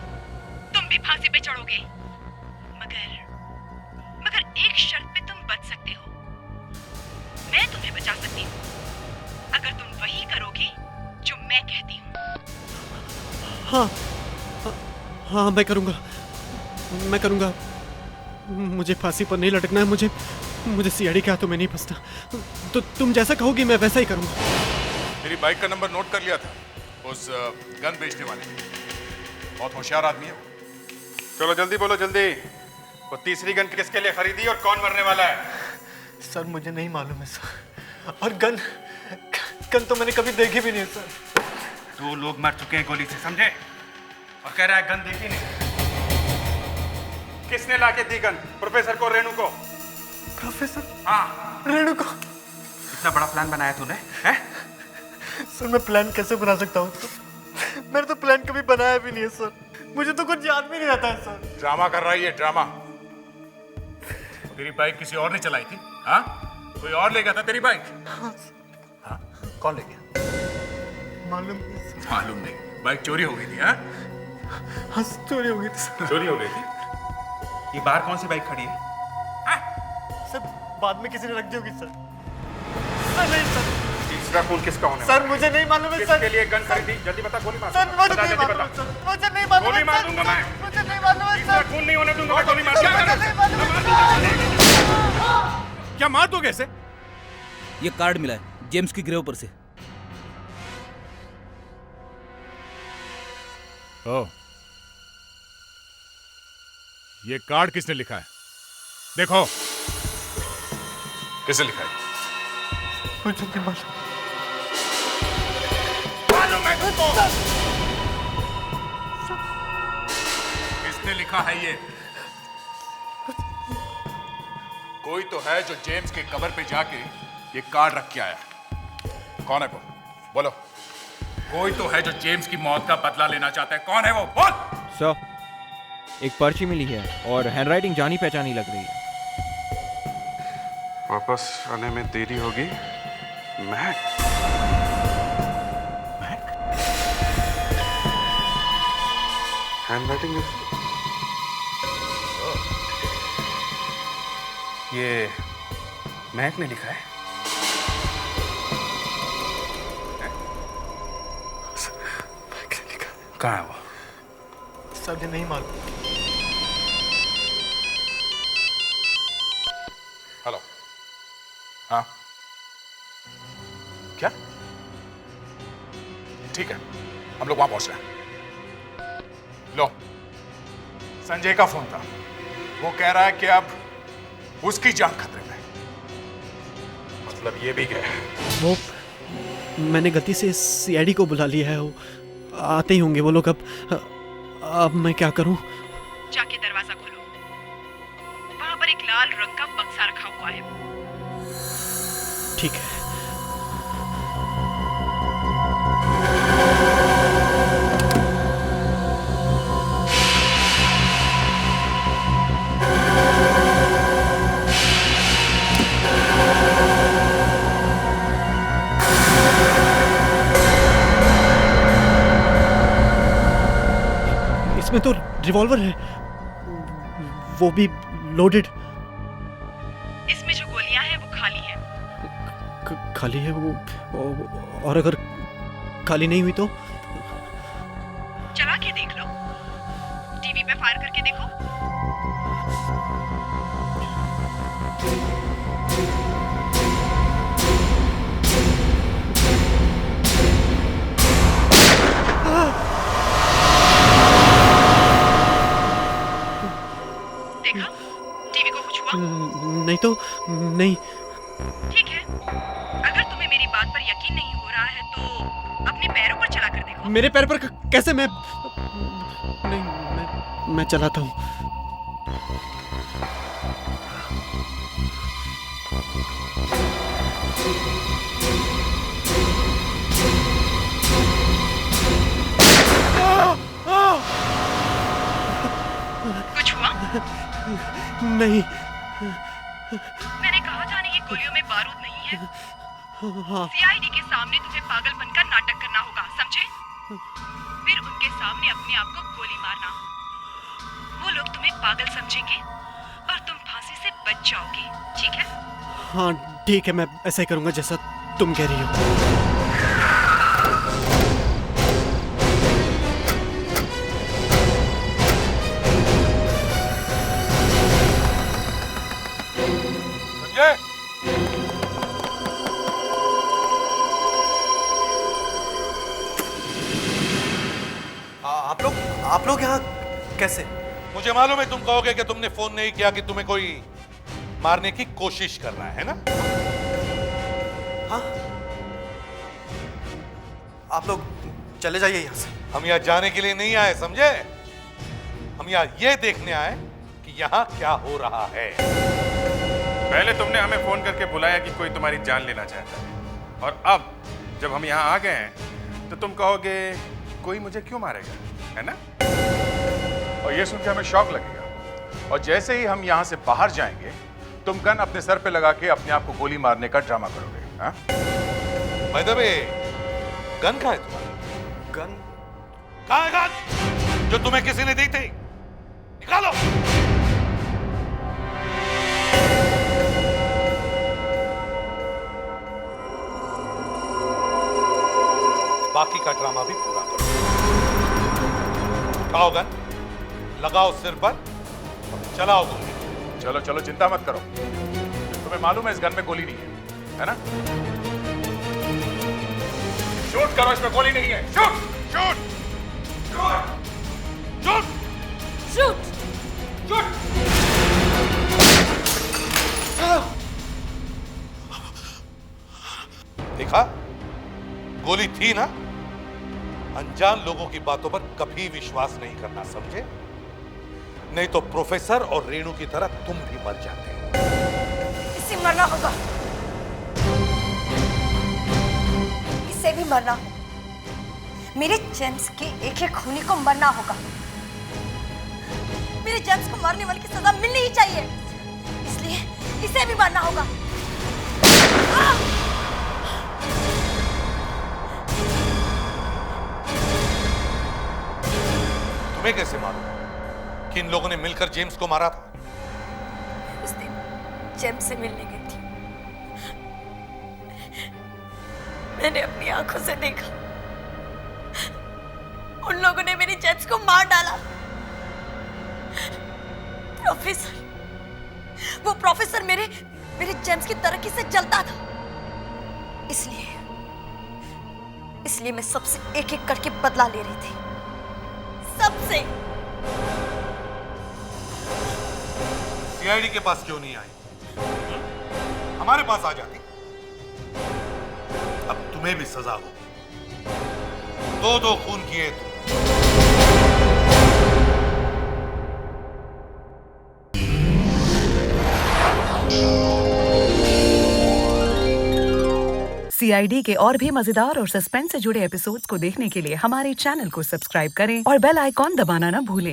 तुम भी फांसी पे चढ़ोगे। मगर एक शर्त पे तुम बच सकते हो। मैं तुम्हें बचा सकती हूँ। हाँ हाँ मैं करूँगा। मुझे फांसी पर नहीं लटकना है। मुझे सीआईडी के हाथों में नहीं फंसना। तो तुम जैसा कहोगी मैं वैसा ही करूँगा। तेरी बाइक का नंबर नोट कर लिया था उस गन बेचने वाले ने। बहुत होशियार आदमी है वो। चलो जल्दी बोलो जल्दी, वो तीसरी गन किसके लिए खरीदी और कौन मरने वाला है? सर मुझे नहीं मालूम है सर, और गन तो मैंने कभी देखी भी नहीं सर। 2 लोग मर चुके हैं गोली से, समझे? और कह रहा है गन देखी नहीं। किसने लाके दी गन? प्रोफेसर को, रेणु को? प्रोफेसर? हाँ रेणु को। इतना बड़ा प्लान बनाया तूने, हैं? सर मैं प्लान कैसे बना सकता हूँ? मैंने तो प्लान कभी बनाया भी नहीं है सर। मुझे तो कुछ याद भी नहीं आता है सर। ड्रामा कर रहा है ये, ड्रामा। तेरी बाइक किसी और ने चलाई थी? हाँ, कोई और ले गया था तेरी बाइक? हाँ, कौन ले गया? मालूम नहीं। बाइक चोरी हो गई थी? हाँ, हाँ चोरी हो गई थी सर। चोरी हो गई थी? ये बाहर कौन सी बाइक खड़ी है? सर बाद में किसी ने रख दी होगी सर। नहीं सर। तीसरा खून किसका होने सर मुझे नहीं मालूम है सर। किसके लिए गन खरीदी? जल्दी बता, गोली मार। सर मुझे नहीं मालूम है सर। मुझे नहीं मालूम। गोली मार दूंगा मैं। मुझे नहीं मालूम है सर। खून नहीं होने दूंगा मैं, गोली मार। क्या मार दोगे ऐसे? ये कार्ड मिला है जेम्स की ग्रेव पर से। ओ, ये कार्ड किसने लिखा है? देखो किसने लिखा है? मुझे नहीं मालूम। किसने लिखा है ये? कोई तो है जो जेम्स के कब्र पे जाके ये कार्ड रख के आया। कौन है वो? बोलो। कोई तो है जो जेम्स की मौत का बदला लेना चाहता है। कौन है वो? बोल। सर, एक पर्ची मिली है और हैंडराइटिंग जानी पहचानी लग रही है। वापस आने में देरी होगी। महक, हैंडराइटिंग ये महक ने लिखा है। कहाँ है वो? सर मुझे नहीं मालूम। हेलो। हाँ, क्या? ठीक है, हम लोग वहां पहुंच रहे हैं। लो, संजय का फोन था। वो कह रहा है कि अब उसकी जान खतरे में। मतलब ये भी गया। वो मैंने गलती से सीआईडी को बुला लिया है। वो आते ही होंगे वो लोग। अब मैं क्या करूं? जाके दरवाजा खोलो। वहां पर एक लाल रंग का बक्सा रखा हुआ है। ठीक है। इसमें तो रिवॉल्वर है, वो भी लोडेड। इसमें जो गोलियां हैं वो खाली हैं। खाली है वो? और अगर खाली नहीं हुई तो? चला के देख लो, टीवी पे फायर करके देखो। देखा? टीवी को कुछ हुआ? नहीं तो नहीं। ठीक है, अगर तुम्हें मेरी बात पर यकीन नहीं हो रहा है तो अपने पैरों पर चला कर देखो। मेरे पैर पर कैसे? मैं चलाता हूँ। कुछ हुआ? नहीं। मैंने कहा था कि गोलियों में बारूद नहीं है। हाँ। सीआईडी के सामने तुम्हें पागल बनकर नाटक करना होगा, समझे? फिर उनके सामने अपने आप को गोली मारना। वो लोग तुम्हें पागल समझेंगे और तुम फांसी से बच जाओगे, ठीक है? हाँ ठीक है, मैं ऐसा ही करूँगा जैसा तुम कह रही हो। संजय, आप लोग यहाँ कैसे? मुझे मालूम है तुम कहोगे कि तुमने फोन नहीं किया कि तुम्हें कोई मारने की कोशिश कर रहा है ना? हाँ। आप लोग चले जाइए यहाँ से। हम यहाँ जाने के लिए नहीं आए, समझे? हम यहाँ ये देखने आए कि यहाँ क्या हो रहा है। पहले तुमने हमें फोन करके बुलाया कि कोई तुम्हारी जान लेना चाहता है, और अब जब हम यहाँ आ गए हैं तो तुम कहोगे कोई मुझे क्यों मारेगा, है ना? और ये सुन के हमें शौक लगेगा, और जैसे ही हम यहाँ से बाहर जाएंगे तुम गन अपने सर पे लगा के अपने आप को गोली मारने का ड्रामा करोगे। हाँ? भाई दबे, गन कहाँ है तुम्हारा? गन? कहाँ है गन जो तुम्हें किसी ने दी थी? निकालो। बाकी का ड्रामा भी पूरा करो। उठाओ गन, लगाओ सिर पर, चलाओ गोली। चलो चलो, चिंता मत करो, तुम्हें मालूम है इस गन में गोली नहीं है ना? शूट करो, इसमें गोली नहीं है। Shoot shoot shoot shoot shoot. देखा, गोली थी ना? अनजान लोगों की बातों पर कभी विश्वास नहीं करना, समझे? नहीं तो प्रोफेसर और रेणु की तरह तुम भी मर जाते। इसे मरना होगा, इसे भी मरना होगा। मेरे जेम्स के एक एक खूनी को मरना होगा। मेरे जेम्स को मारने वाले की सजा मिलनी ही चाहिए, इसलिए इसे भी मारना होगा। तुम्हें कैसे मालूम कि इन लोगों ने मिलकर जेम्स को मारा था? उस दिन जेम्स से मिलने गई थी, मैंने अपनी आंखों से देखा उन लोगों ने मेरे जेम्स को मार डाला। प्रोफेसर, वो प्रोफेसर मेरे जेम्स की तरक्की से जलता था, इसलिए मैं सबसे एक एक करके बदला ले रही थी, सबसे। सीआईडी के पास क्यों नहीं आई? हमारे पास आ जाती, अब तुम्हें भी सजा होगी। दो खून किए तुम। सीआईडी के और भी मजेदार और सस्पेंस से जुड़े एपिसोड्स को देखने के लिए हमारे चैनल को सब्सक्राइब करें और बेल आइकॉन दबाना ना भूलें।